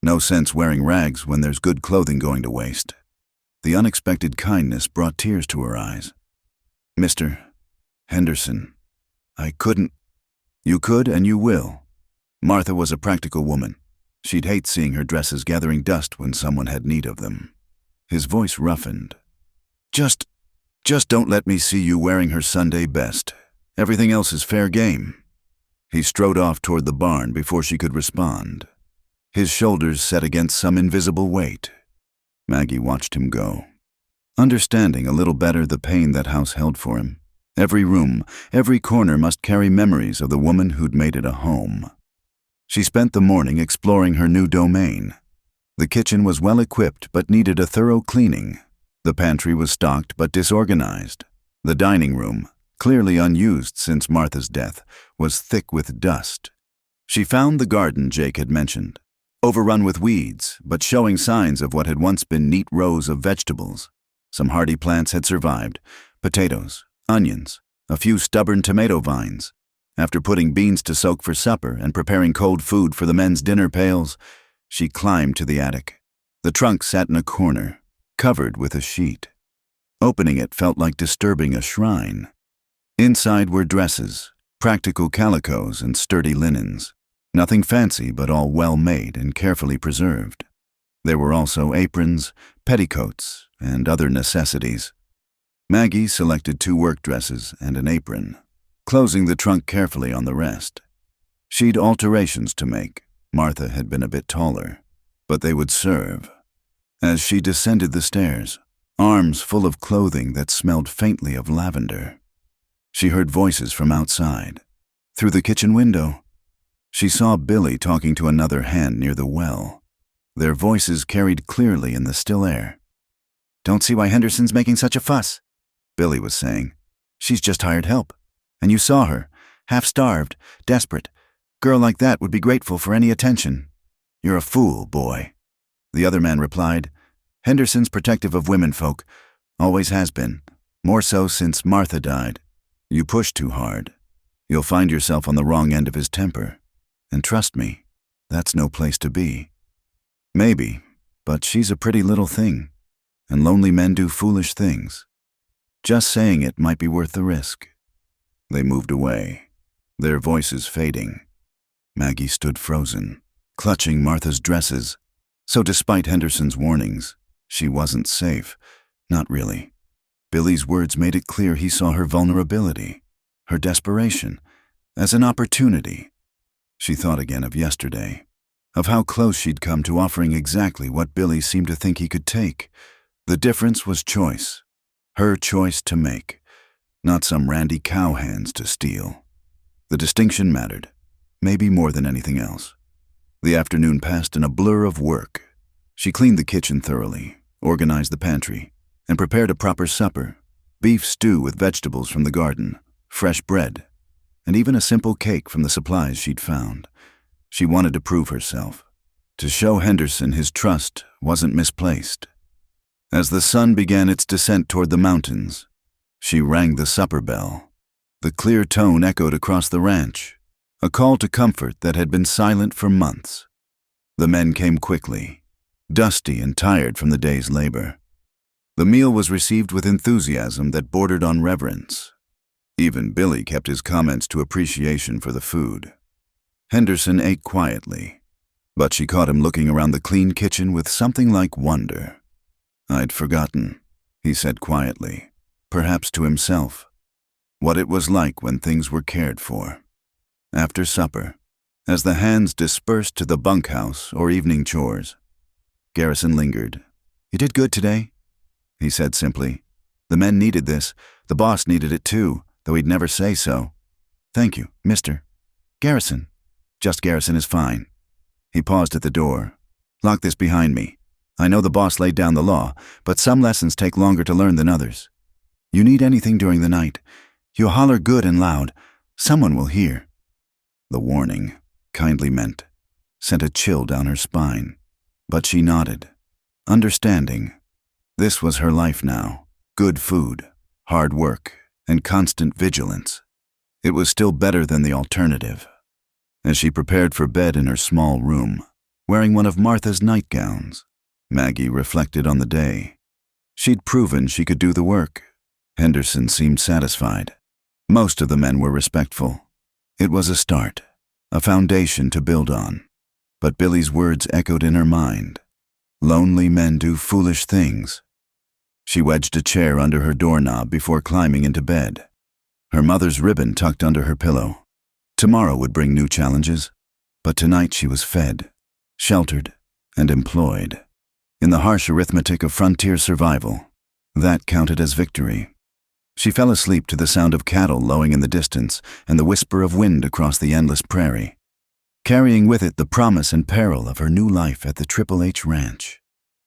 No sense wearing rags when there's good clothing going to waste." The unexpected kindness brought tears to her eyes. "Mr. Henderson, I couldn't—" "You could and you will." Martha was a practical woman. She'd hate seeing her dresses gathering dust when someone had need of them. His voice roughened. Just don't let me see you wearing her Sunday best. Everything else is fair game." He strode off toward the barn before she could respond, his shoulders set against some invisible weight. Maggie watched him go, understanding a little better the pain that house held for him. Every room, every corner must carry memories of the woman who'd made it a home. She spent the morning exploring her new domain. The kitchen was well equipped but needed a thorough cleaning. The pantry was stocked but disorganized. The dining room, clearly unused since Martha's death, was thick with dust. She found the garden Jake had mentioned, overrun with weeds, but showing signs of what had once been neat rows of vegetables. Some hardy plants had survived: potatoes, onions, a few stubborn tomato vines. After putting beans to soak for supper and preparing cold food for the men's dinner pails, she climbed to the attic. The trunk sat in a corner, covered with a sheet. Opening it felt like disturbing a shrine. Inside were dresses, practical calicos and sturdy linens. Nothing fancy, but all well-made and carefully preserved. There were also aprons, petticoats, and other necessities. Maggie selected 2 work dresses and an apron, closing the trunk carefully on the rest. She'd alterations to make. Martha had been a bit taller, but they would serve. As she descended the stairs, arms full of clothing that smelled faintly of lavender, she heard voices from outside. Through the kitchen window, she saw Billy talking to another hen near the well. Their voices carried clearly in the still air. "Don't see why Henderson's making such a fuss," Billy was saying. "She's just hired help. And you saw her, half-starved, desperate. Girl like that would be grateful for any attention." "You're a fool, boy." The other man replied, "Henderson's protective of womenfolk. Always has been. More so since Martha died. You push too hard. You'll find yourself on the wrong end of his temper. And trust me, that's no place to be." "Maybe, but she's a pretty little thing. And lonely men do foolish things. Just saying it might be worth the risk." They moved away, their voices fading. Maggie stood frozen, clutching Martha's dresses. So despite Henderson's warnings, she wasn't safe. Not really. Billy's words made it clear he saw her vulnerability, her desperation, as an opportunity. She thought again of yesterday, of how close she'd come to offering exactly what Billy seemed to think he could take. The difference was choice. Her choice to make, not some randy cowhands to steal. The distinction mattered, maybe more than anything else. The afternoon passed in a blur of work. She cleaned the kitchen thoroughly, organized the pantry, and prepared a proper supper: beef stew with vegetables from the garden, fresh bread, and even a simple cake from the supplies she'd found. She wanted to prove herself, to show Henderson his trust wasn't misplaced. As the sun began its descent toward the mountains, she rang the supper bell. The clear tone echoed across the ranch, a call to comfort that had been silent for months. The men came quickly, dusty and tired from the day's labor. The meal was received with enthusiasm that bordered on reverence. Even Billy kept his comments to appreciation for the food. Henderson ate quietly, but she caught him looking around the clean kitchen with something like wonder. "I'd forgotten," he said quietly, perhaps to himself, what it was like when things were cared for. After supper, as the hands dispersed to the bunkhouse or evening chores, Garrison lingered. "You did good today," he said simply. The men needed this. The boss needed it too, though he'd never say so. Thank you, Mr. Garrison. Just Garrison is fine. He paused at the door. Lock this behind me. I know the boss laid down the law, but some lessons take longer to learn than others. You need anything during the night, you holler good and loud. Someone will hear. The warning, kindly meant, sent a chill down her spine, but she nodded, understanding. This was her life now. Good food, hard work, and constant vigilance. It was still better than the alternative. As she prepared for bed in her small room, wearing one of Martha's nightgowns, Maggie reflected on the day. She'd proven she could do the work. Henderson seemed satisfied. Most of the men were respectful. It was a start, a foundation to build on. But Billy's words echoed in her mind. Lonely men do foolish things. She wedged a chair under her doorknob before climbing into bed, her mother's ribbon tucked under her pillow. Tomorrow would bring new challenges, but tonight she was fed, sheltered, and employed. In the harsh arithmetic of frontier survival, that counted as victory. She fell asleep to the sound of cattle lowing in the distance and the whisper of wind across the endless prairie, carrying with it the promise and peril of her new life at the Triple H Ranch.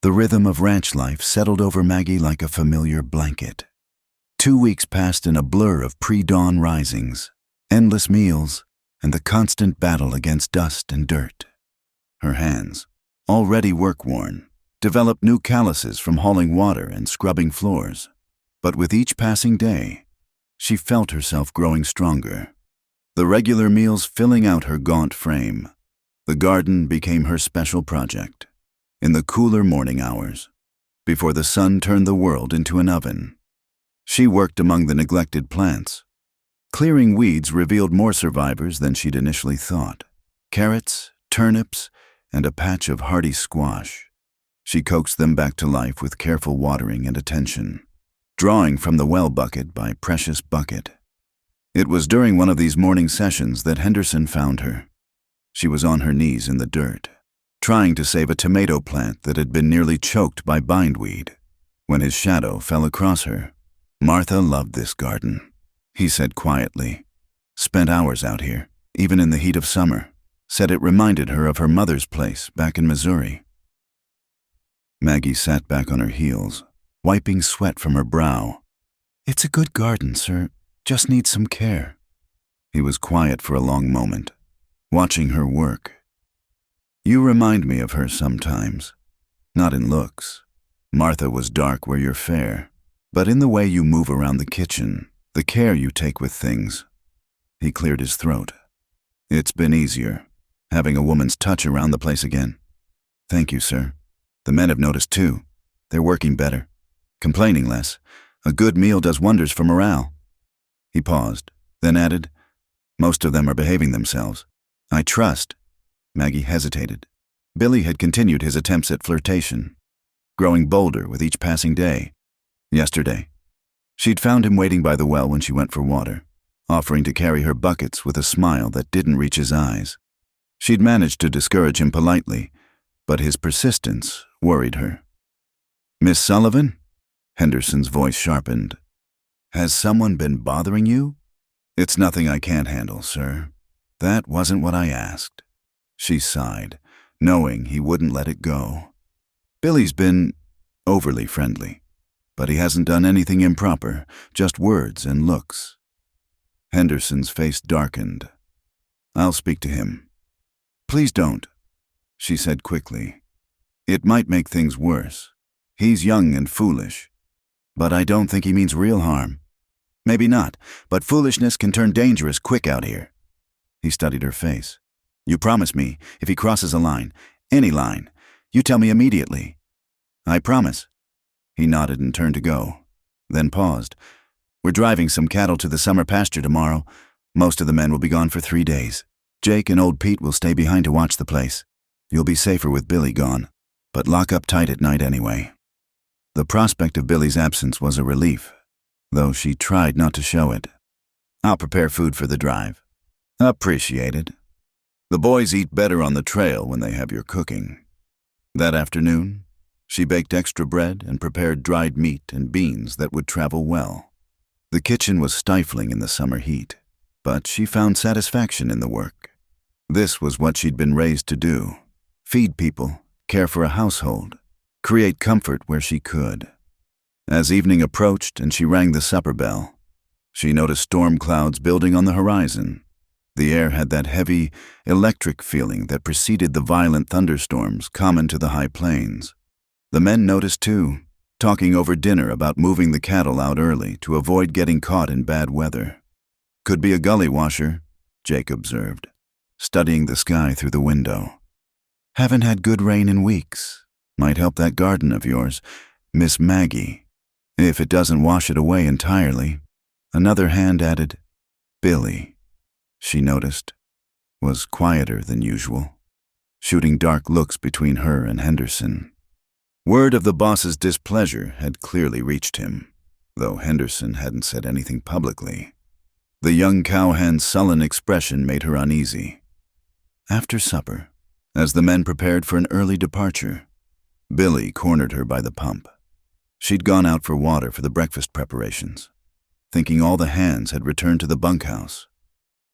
The rhythm of ranch life settled over Maggie like a familiar blanket. 2 weeks passed in a blur of pre-dawn risings, endless meals, and the constant battle against dust and dirt. Her hands, already work-worn, developed new calluses from hauling water and scrubbing floors. But with each passing day, she felt herself growing stronger. The regular meals filling out her gaunt frame. The garden became her special project. In the cooler morning hours, before the sun turned the world into an oven, she worked among the neglected plants. Clearing weeds revealed more survivors than she'd initially thought. Carrots, turnips, and a patch of hardy squash. She coaxed them back to life with careful watering and attention, drawing from the well bucket by precious bucket. It was during one of these morning sessions that Henderson found her. She was on her knees in the dirt, trying to save a tomato plant that had been nearly choked by bindweed, when his shadow fell across her. Martha loved this garden, he said quietly. Spent hours out here, even in the heat of summer. Said it reminded her of her mother's place back in Missouri. Maggie sat back on her heels, wiping sweat from her brow. It's a good garden, sir. Just needs some care. He was quiet for a long moment, watching her work. You remind me of her sometimes. Not in looks. Martha was dark where you're fair, but in the way you move around the kitchen, the care you take with things. He cleared his throat. It's been easier, having a woman's touch around the place again. Thank you, sir. The men have noticed too. They're working better, complaining less. A good meal does wonders for morale. He paused, then added, most of them are behaving themselves. I trust. Maggie hesitated. Billy had continued his attempts at flirtation, growing bolder with each passing day. Yesterday, she'd found him waiting by the well when she went for water, offering to carry her buckets with a smile that didn't reach his eyes. She'd managed to discourage him politely, but his persistence worried her. Miss Sullivan? Henderson's voice sharpened. Has someone been bothering you? It's nothing I can't handle, sir. That wasn't what I asked. She sighed, knowing he wouldn't let it go. Billy's been overly friendly, but he hasn't done anything improper, just words and looks. Henderson's face darkened. I'll speak to him. Please don't, she said quickly. It might make things worse. He's young and foolish, but I don't think he means real harm. Maybe not, but foolishness can turn dangerous quick out here. He studied her face. You promise me, if he crosses a line, any line, you tell me immediately. I promise. He nodded and turned to go, then paused. We're driving some cattle to the summer pasture tomorrow. Most of the men will be gone for 3 days. Jake and old Pete will stay behind to watch the place. You'll be safer with Billy gone, but lock up tight at night anyway. The prospect of Billy's absence was a relief, though she tried not to show it. I'll prepare food for the drive. Appreciated. The boys eat better on the trail when they have your cooking. That afternoon, She baked extra bread and prepared dried meat and beans that would travel well. The kitchen was stifling in the summer heat, but she found satisfaction in the work. This was what she'd been raised to do: feed people, care for a household, create comfort where she could. As evening approached and she rang the supper bell, she noticed storm clouds building on the horizon. The air had that heavy, electric feeling that preceded the violent thunderstorms common to the high plains. The men noticed too, talking over dinner about moving the cattle out early to avoid getting caught in bad weather. "Could be a gully washer," Jake observed, studying the sky through the window. "Haven't had good rain in weeks. Might help that garden of yours, Miss Maggie, if it doesn't wash it away entirely." Another hand added, "Billy," she noticed, was quieter than usual, shooting dark looks between her and Henderson. Word of the boss's displeasure had clearly reached him, though Henderson hadn't said anything publicly. The young cowhand's sullen expression made her uneasy. After supper, as the men prepared for an early departure, Billy cornered her by the pump. She'd gone out for water for the breakfast preparations, thinking all the hands had returned to the bunkhouse.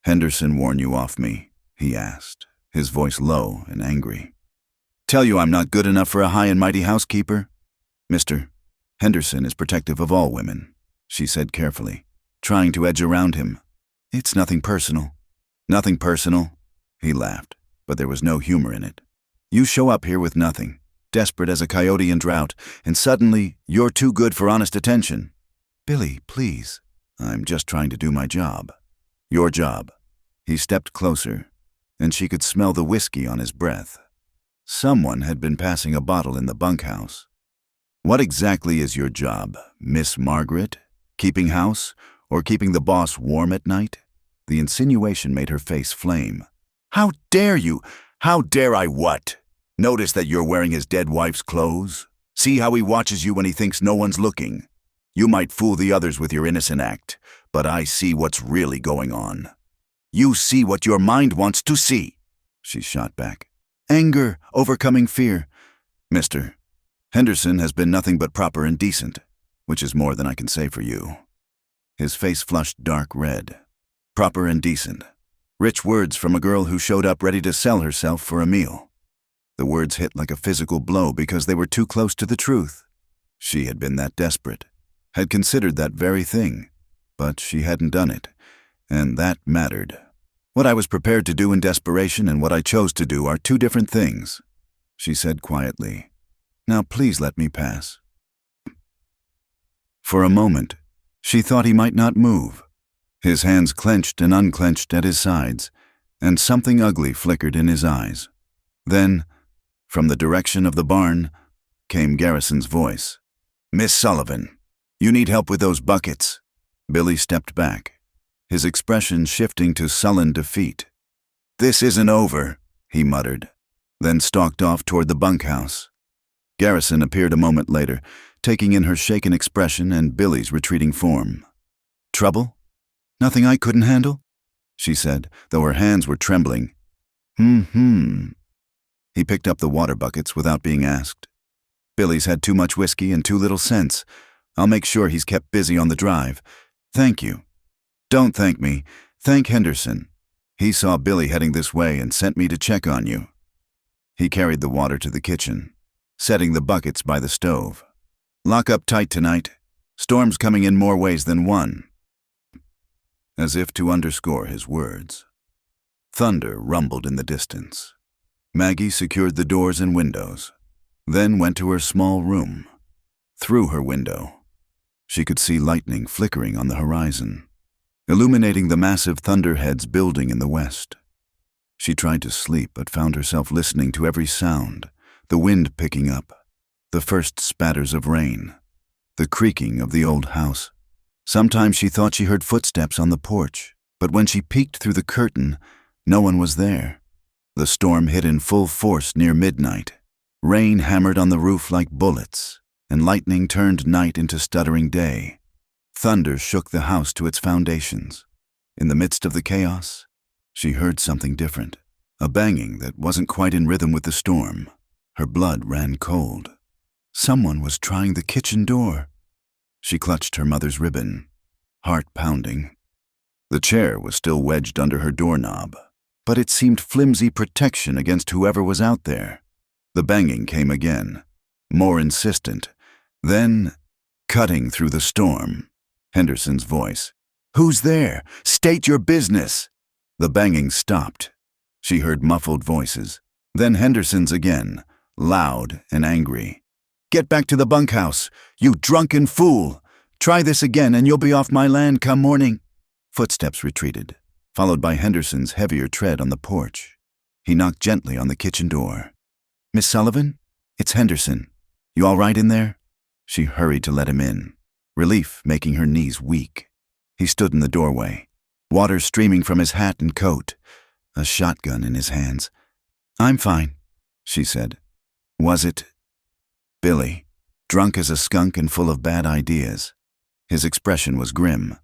"Henderson warn you off me?" he asked, his voice low and angry. "Tell you I'm not good enough for a high and mighty housekeeper?" "Mister, Henderson is protective of all women," she said carefully, trying to edge around him. "It's nothing personal." "Nothing personal?" He laughed, but there was no humor in it. "You show up here with nothing, desperate as a coyote in drought, and suddenly you're too good for honest attention." "Billy, please." "I'm just trying to do my job." "Your job." He stepped closer, and she could smell the whiskey on his breath. Someone had been passing a bottle in the bunkhouse. "What exactly is your job, Miss Margaret? Keeping house, or keeping the boss warm at night?" The insinuation made her face flame. "How dare you? How dare I what? Notice that you're wearing his dead wife's clothes? See how he watches you when he thinks no one's looking? You might fool the others with your innocent act, but I see what's really going on. You see what your mind wants to see," she shot back. "Anger overcoming fear. Mister, Henderson has been nothing but proper and decent, which is more than I can say for you." His face flushed dark red. Proper and decent. Rich words from a girl who showed up ready to sell herself for a meal. The words hit like a physical blow because they were too close to the truth. She had been that desperate, had considered that very thing, but she hadn't done it, and that mattered. "What I was prepared to do in desperation and what I chose to do are two different things," she said quietly. "Now please let me pass." For a moment, she thought he might not move. His hands clenched and unclenched at his sides, and something ugly flickered in his eyes. Then, from the direction of the barn, came Garrison's voice. "Miss Sullivan, you need help with those buckets." Billy stepped back, his expression shifting to sullen defeat. "This isn't over," he muttered, then stalked off toward the bunkhouse. Garrison appeared a moment later, taking in her shaken expression and Billy's retreating form. "Trouble? Nothing I couldn't handle?" she said, though her hands were trembling. He picked up the water buckets without being asked. "Billy's had too much whiskey and too little sense. I'll make sure he's kept busy on the drive. Thank you." "Don't thank me. Thank Henderson. He saw Billy heading this way and sent me to check on you." He carried the water to the kitchen, setting the buckets by the stove. "Lock up tight tonight. Storm's coming in more ways than one." As if to underscore his words, thunder rumbled in the distance. Maggie secured the doors and windows, then went to her small room. Through her window, she could see lightning flickering on the horizon, illuminating the massive thunderheads building in the west. She tried to sleep but found herself listening to every sound, the wind picking up, the first spatters of rain, the creaking of the old house. Sometimes she thought she heard footsteps on the porch, but when she peeked through the curtain, no one was there. The storm hit in full force near midnight. Rain hammered on the roof like bullets, and lightning turned night into stuttering day. Thunder shook the house to its foundations. In the midst of the chaos, she heard something different, a banging that wasn't quite in rhythm with the storm. Her blood ran cold. Someone was trying the kitchen door. She clutched her mother's ribbon, heart pounding. The chair was still wedged under her doorknob, but it seemed flimsy protection against whoever was out there. The banging came again, more insistent, then cutting through the storm. Henderson's voice. "Who's there? State your business!" The banging stopped. She heard muffled voices. Then Henderson's again, loud and angry. "Get back to the bunkhouse, you drunken fool! Try this again and you'll be off my land come morning." Footsteps retreated, followed by Henderson's heavier tread on the porch. He knocked gently on the kitchen door. "Miss Sullivan? It's Henderson. You all right in there?" She hurried to let him in, relief making her knees weak. He stood in the doorway, water streaming from his hat and coat, a shotgun in his hands. "I'm fine," she said. Was it Billy, drunk as a skunk and full of bad ideas? His expression was grim.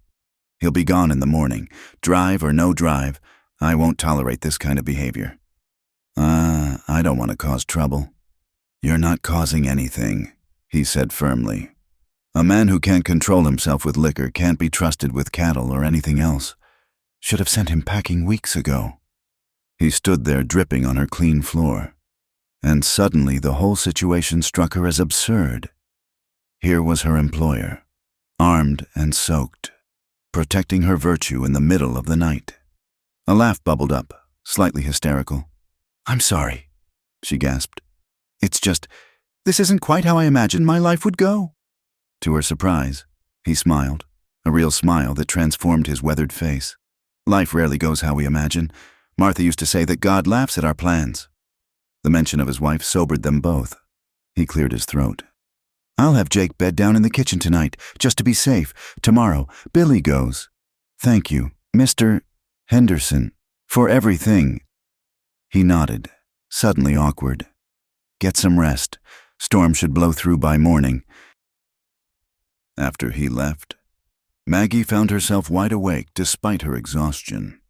"He'll be gone in the morning. Drive or no drive, I won't tolerate this kind of behavior." I don't want to cause trouble." "You're not causing anything," he said firmly. "A man who can't control himself with liquor can't be trusted with cattle or anything else. Should have sent him packing weeks ago." He stood there dripping on her clean floor, and suddenly the whole situation struck her as absurd. Here was her employer, armed and soaked, protecting her virtue in the middle of the night. A laugh bubbled up, slightly hysterical. "I'm sorry," she gasped. "It's just, this isn't quite how I imagined my life would go." To her surprise, he smiled, a real smile that transformed his weathered face. "Life rarely goes how we imagine. Martha used to say that God laughs at our plans." The mention of his wife sobered them both. He cleared his throat. "I'll have Jake bed down in the kitchen tonight, just to be safe. Tomorrow, Billy goes. Thank you, Mr. Henderson, for everything." He nodded, suddenly awkward. "Get some rest. Storm should blow through by morning." After he left, Maggie found herself wide awake despite her exhaustion.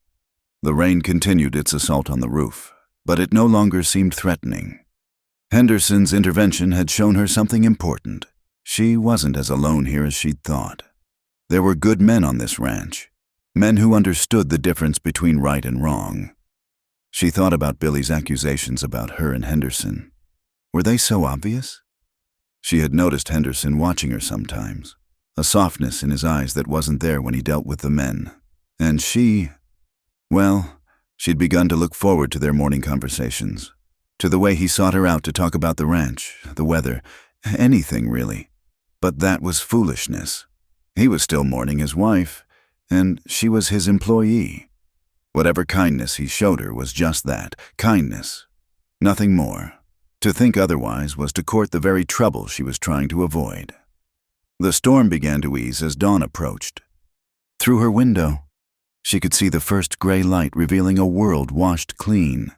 The rain continued its assault on the roof, but it no longer seemed threatening. Henderson's intervention had shown her something important. She wasn't as alone here as she'd thought. There were good men on this ranch, men who understood the difference between right and wrong. She thought about Billy's accusations about her and Henderson. Were they so obvious? She had noticed Henderson watching her sometimes, a softness in his eyes that wasn't there when he dealt with the men. And she'd begun to look forward to their morning conversations, to the way he sought her out to talk about the ranch, the weather, anything really. But that was foolishness. He was still mourning his wife, and she was his employee. Whatever kindness he showed her was just that, kindness. Nothing more. To think otherwise was to court the very trouble she was trying to avoid. The storm began to ease as dawn approached. Through her window, she could see the first gray light revealing a world washed clean.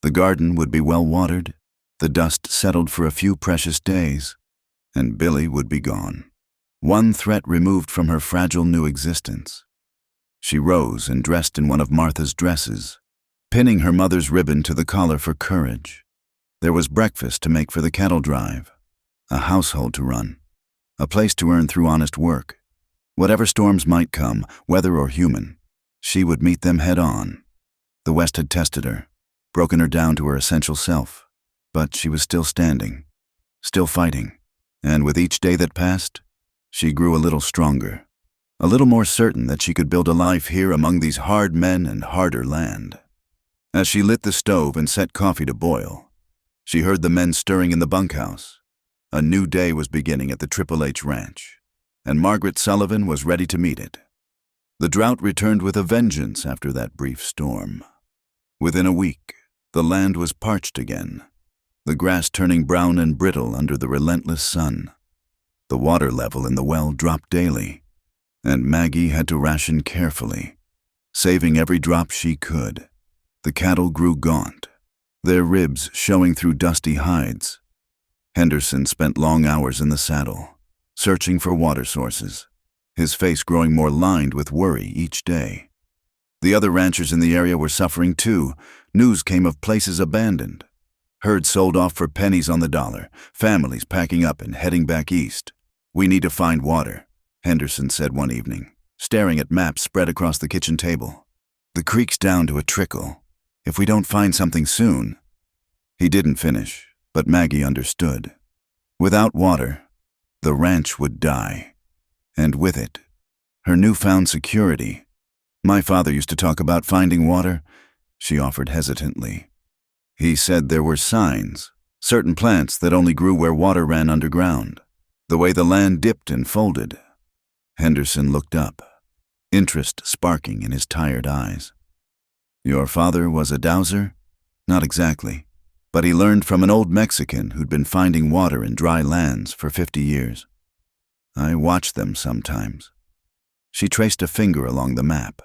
The garden would be well watered, the dust settled for a few precious days, and Billy would be gone. One threat removed from her fragile new existence. She rose and dressed in one of Martha's dresses, pinning her mother's ribbon to the collar for courage. There was breakfast to make for the cattle drive, a household to run, a place to earn through honest work. Whatever storms might come, weather or human, she would meet them head on. The West had tested her, broken her down to her essential self, but she was still standing, still fighting, and with each day that passed, she grew a little stronger, a little more certain that she could build a life here among these hard men and harder land. As she lit the stove and set coffee to boil, she heard the men stirring in the bunkhouse. A new day was beginning at the Triple H Ranch, and Margaret Sullivan was ready to meet it. The drought returned with a vengeance after that brief storm. Within a week, the land was parched again, the grass turning brown and brittle under the relentless sun. The water level in the well dropped daily, and Maggie had to ration carefully, saving every drop she could. The cattle grew gaunt, their ribs showing through dusty hides. Henderson spent long hours in the saddle, searching for water sources, his face growing more lined with worry each day. The other ranchers in the area were suffering too. News came of places abandoned, Herds sold off for pennies on the dollar, families packing up and heading back east. "We need to find water," Henderson said one evening, staring at maps spread across the kitchen table. "The creek's down to a trickle. If we don't find something soon—" He didn't finish, but Maggie understood. Without water, the ranch would die. And with it, her newfound security. "My father used to talk about finding water," she offered hesitantly. "He said there were signs, certain plants that only grew where water ran underground, the way the land dipped and folded." Henderson looked up, interest sparking in his tired eyes. "Your father was a dowser?" "Not exactly, but he learned from an old Mexican who'd been finding water in dry lands for 50 years. I watched them sometimes." She traced a finger along the map.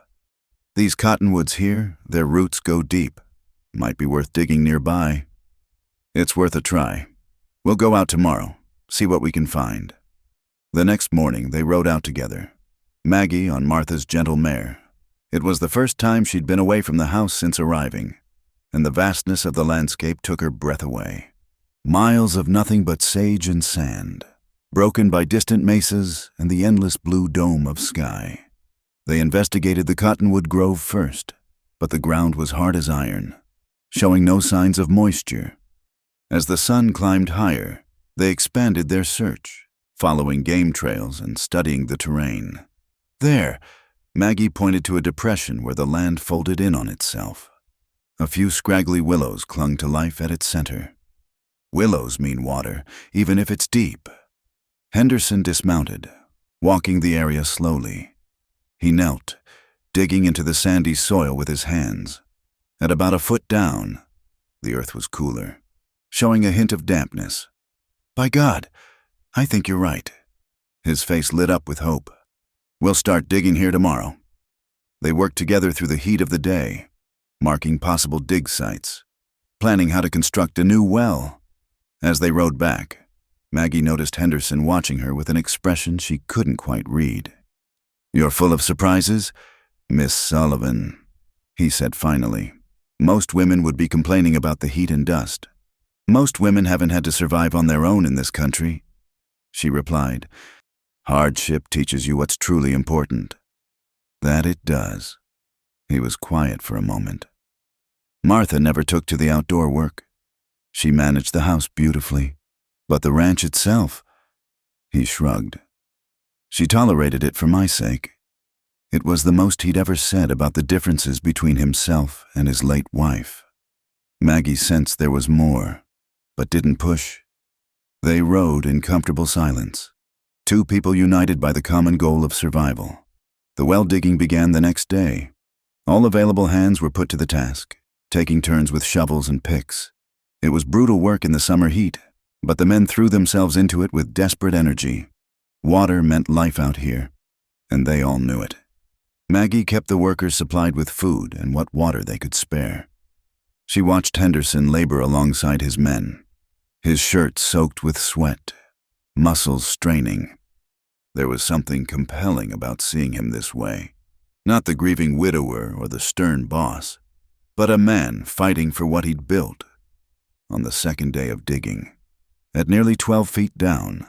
"These cottonwoods here, their roots go deep. Might be worth digging nearby." "It's worth a try. We'll go out tomorrow, see what we can find." The next morning they rode out together, Maggie on Martha's gentle mare. It was the first time she'd been away from the house since arriving, and the vastness of the landscape took her breath away. Miles of nothing but sage and sand, broken by distant mesas and the endless blue dome of sky. They investigated the cottonwood grove first, but the ground was hard as iron, showing no signs of moisture. As the sun climbed higher, they expanded their search, following game trails and studying the terrain. "There," Maggie pointed to a depression where the land folded in on itself. A few scraggly willows clung to life at its center. Willows mean water, even if it's deep. Henderson dismounted, walking the area slowly. He knelt, digging into the sandy soil with his hands. At about a foot down, the earth was cooler, showing a hint of dampness. "By God, I think you're right." His face lit up with hope. "We'll start digging here tomorrow." They worked together through the heat of the day, marking possible dig sites, planning how to construct a new well. As they rode back, Maggie noticed Henderson watching her with an expression she couldn't quite read. "You're full of surprises, Miss Sullivan," he said finally. "Most women would be complaining about the heat and dust. Most women haven't had to survive on their own in this country," she replied. "Hardship teaches you what's truly important." "That it does." He was quiet for a moment. "Martha never took to the outdoor work. She managed the house beautifully, but the ranch itself—" He shrugged. "She tolerated it for my sake." It was the most he'd ever said about the differences between himself and his late wife. Maggie sensed there was more, but didn't push. They rode in comfortable silence, two people united by the common goal of survival. The well digging began the next day. All available hands were put to the task, taking turns with shovels and picks. It was brutal work in the summer heat, but the men threw themselves into it with desperate energy. Water meant life out here, and they all knew it. Maggie kept the workers supplied with food and what water they could spare. She watched Henderson labor alongside his men, his shirt soaked with sweat, muscles straining. There was something compelling about seeing him this way. Not the grieving widower or the stern boss, but a man fighting for what he'd built. On the second day of digging, at nearly 12 feet down,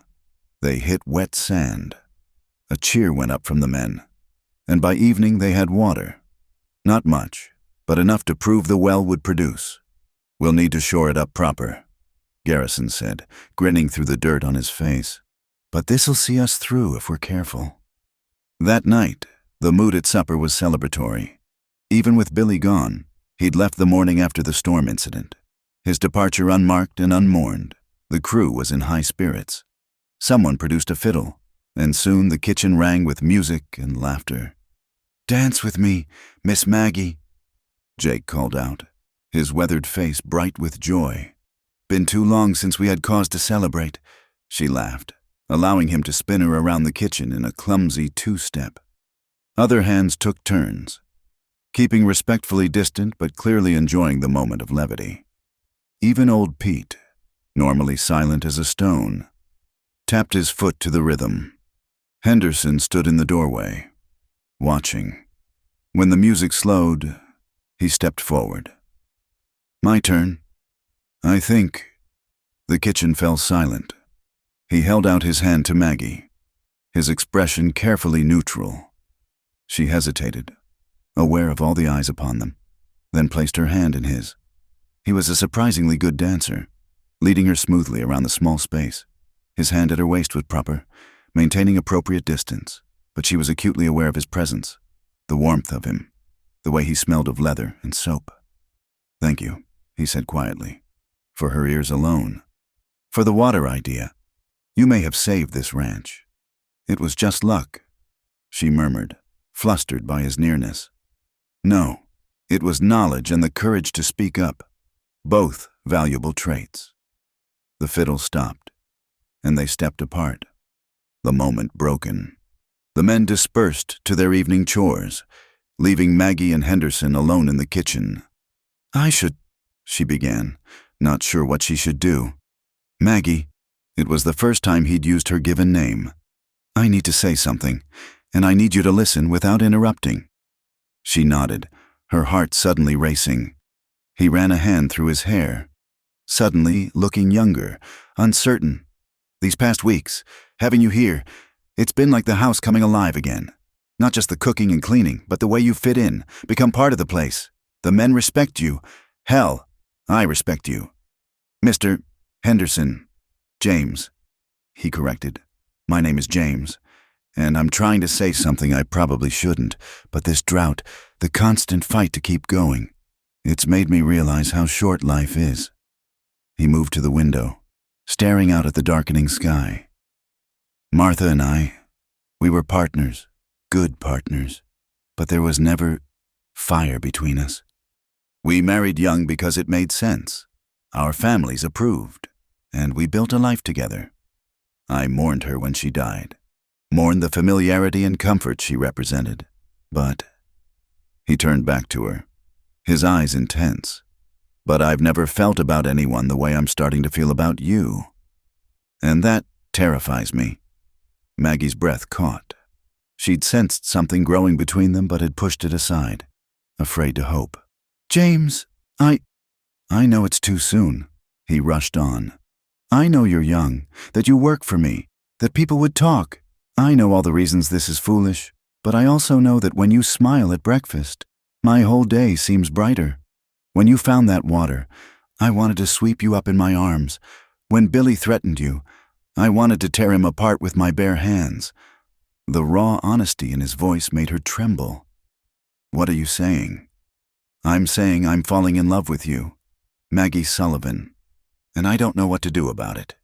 they hit wet sand. A cheer went up from the men, and by evening they had water. Not much, but enough to prove the well would produce. "We'll need to shore it up proper," Garrison said, grinning through the dirt on his face. "But this'll see us through if we're careful." That night, the mood at supper was celebratory. Even with Billy gone, he'd left the morning after the storm incident. His departure unmarked and unmourned, the crew was in high spirits. Someone produced a fiddle, and soon the kitchen rang with music and laughter. "Dance with me, Miss Maggie," Jake called out, his weathered face bright with joy. "Been too long since we had cause to celebrate," she laughed, allowing him to spin her around the kitchen in a clumsy two-step. Other hands took turns, keeping respectfully distant but clearly enjoying the moment of levity. Even old Pete, normally silent as a stone, tapped his foot to the rhythm. Henderson stood in the doorway, watching. When the music slowed, he stepped forward. "My turn." I think. The kitchen fell silent. He held out his hand to Maggie, his expression carefully neutral. She hesitated, aware of all the eyes upon them, then placed her hand in his. He was a surprisingly good dancer, leading her smoothly around the small space. His hand at her waist was proper, maintaining appropriate distance, but she was acutely aware of his presence, the warmth of him, the way he smelled of leather and soap. "Thank you," he said quietly. For her ears alone. "For the water idea. You may have saved this ranch." "It was just luck," she murmured, flustered by his nearness. "No, it was knowledge and the courage to speak up, both valuable traits." The fiddle stopped, and they stepped apart, the moment broken. The men dispersed to their evening chores, leaving Maggie and Henderson alone in the kitchen. She began, not sure what she should do. "Maggie," it was the first time he'd used her given name. "I need to say something, and I need you to listen without interrupting." She nodded, her heart suddenly racing. He ran a hand through his hair, suddenly looking younger, uncertain. "These past weeks, having you here, it's been like the house coming alive again. Not just the cooking and cleaning, but the way you fit in, become part of the place. The men respect you. Hell, I respect you. Mr. Henderson, James," he corrected. "My name is James, and I'm trying to say something I probably shouldn't, but this drought, the constant fight to keep going, it's made me realize how short life is." He moved to the window, staring out at the darkening sky. "Martha and I, we were partners, good partners, but there was never fire between us. We married young because it made sense. Our families approved, and we built a life together. I mourned her when she died, mourned the familiarity and comfort she represented, but—" He turned back to her, his eyes intense. "But I've never felt about anyone the way I'm starting to feel about you. And that terrifies me." Maggie's breath caught. She'd sensed something growing between them but had pushed it aside, afraid to hope. "James, I know it's too soon," he rushed on. "I know you're young, that you work for me, that people would talk. I know all the reasons this is foolish, but I also know that when you smile at breakfast, my whole day seems brighter. When you found that water, I wanted to sweep you up in my arms. When Billy threatened you, I wanted to tear him apart with my bare hands." The raw honesty in his voice made her tremble. "What are you saying?" "I'm saying I'm falling in love with you, Maggie Sullivan, and I don't know what to do about it."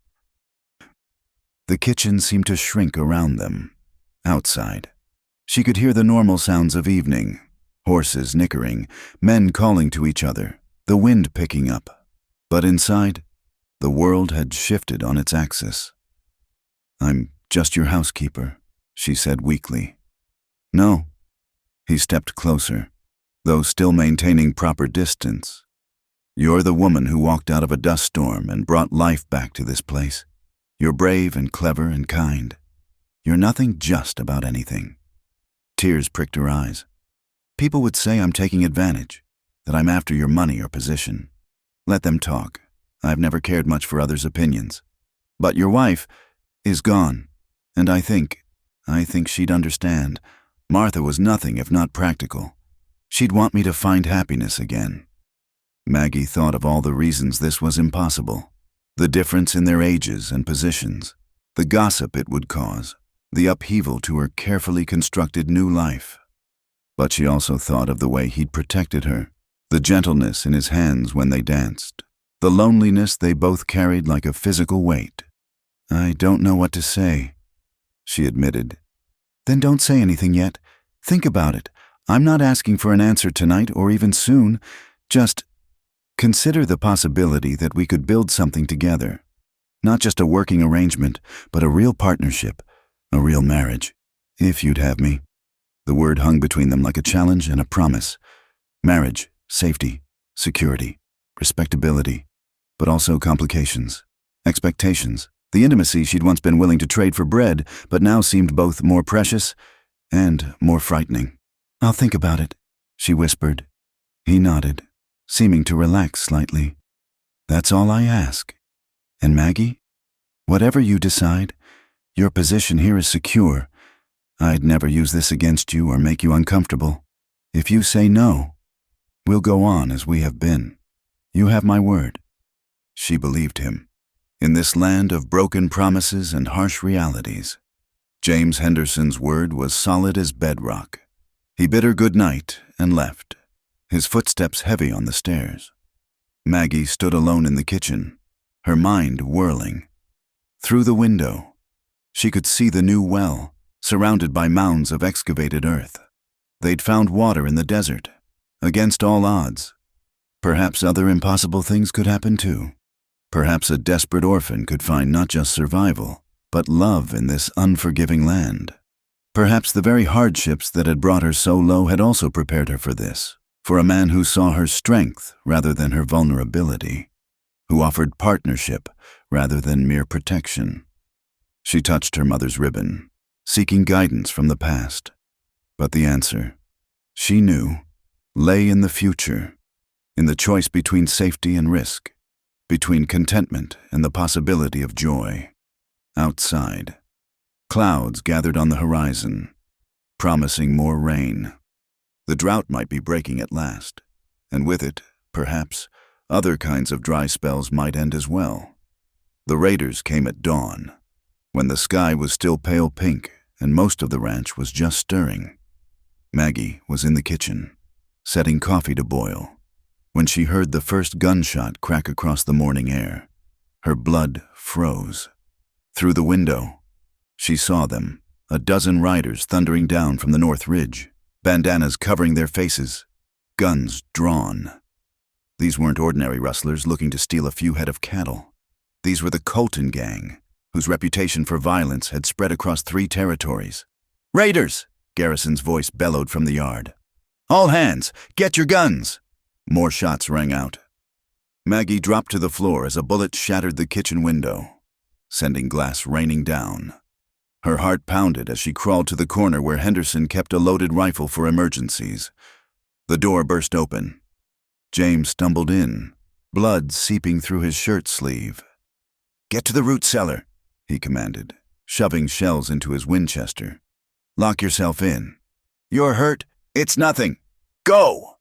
The kitchen seemed to shrink around them. Outside, she could hear the normal sounds of evening, horses nickering, men calling to each other, the wind picking up. But inside, the world had shifted on its axis. "I'm just your housekeeper," she said weakly. "No." He stepped closer, though still maintaining proper distance. "You're the woman who walked out of a dust storm and brought life back to this place. You're brave and clever and kind. You're nothing just about anything." Tears pricked her eyes. "People would say I'm taking advantage, that I'm after your money or position. Let them talk. I've never cared much for others' opinions. But your wife is gone, and I think she'd understand. Martha was nothing if not practical. She'd want me to find happiness again." Maggie thought of all the reasons this was impossible. The difference in their ages and positions, the gossip it would cause, the upheaval to her carefully constructed new life. But she also thought of the way he'd protected her, the gentleness in his hands when they danced, the loneliness they both carried like a physical weight. "I don't know what to say," she admitted. "Then don't say anything yet. Think about it. I'm not asking for an answer tonight or even soon. Just consider the possibility that we could build something together. Not just a working arrangement, but a real partnership, a real marriage, if you'd have me." The word hung between them like a challenge and a promise. Marriage, safety, security, respectability, but also complications, expectations. The intimacy she'd once been willing to trade for bread, but now seemed both more precious and more frightening. "I'll think about it," she whispered. He nodded, seeming to relax slightly. That's all I ask. And Maggie, whatever you decide, your position here is secure. I'd never use this against you or make you uncomfortable. If you say no, we'll go on as we have been. You have my word." She believed him. In this land of broken promises and harsh realities, James Henderson's word was solid as bedrock. He bid her good night and left, his footsteps heavy on the stairs. Maggie stood alone in the kitchen, her mind whirling. Through the window, she could see the new well, surrounded by mounds of excavated earth. They'd found water in the desert, against all odds. Perhaps other impossible things could happen too. Perhaps a desperate orphan could find not just survival, but love in this unforgiving land. Perhaps the very hardships that had brought her so low had also prepared her for this, for a man who saw her strength rather than her vulnerability, who offered partnership rather than mere protection. She touched her mother's ribbon, seeking guidance from the past. But the answer, she knew, lay in the future, in the choice between safety and risk, between contentment and the possibility of joy. Outside, clouds gathered on the horizon, promising more rain. The drought might be breaking at last, and with it, perhaps, other kinds of dry spells might end as well. The raiders came at dawn, when the sky was still pale pink and most of the ranch was just stirring. Maggie was in the kitchen, setting coffee to boil, when she heard the first gunshot crack across the morning air. Her blood froze. Through the window, she saw them, a dozen riders thundering down from the north ridge, bandanas covering their faces, guns drawn. These weren't ordinary rustlers looking to steal a few head of cattle. These were the Colton gang, whose reputation for violence had spread across 3 territories. "Raiders!" Garrison's voice bellowed from the yard. "All hands, get your guns!" More shots rang out. Maggie dropped to the floor as a bullet shattered the kitchen window, sending glass raining down. Her heart pounded as she crawled to the corner where Henderson kept a loaded rifle for emergencies. The door burst open. James stumbled in, blood seeping through his shirt sleeve. "Get to the root cellar," he commanded, shoving shells into his Winchester. "Lock yourself in." "You're hurt? It's nothing. Go!"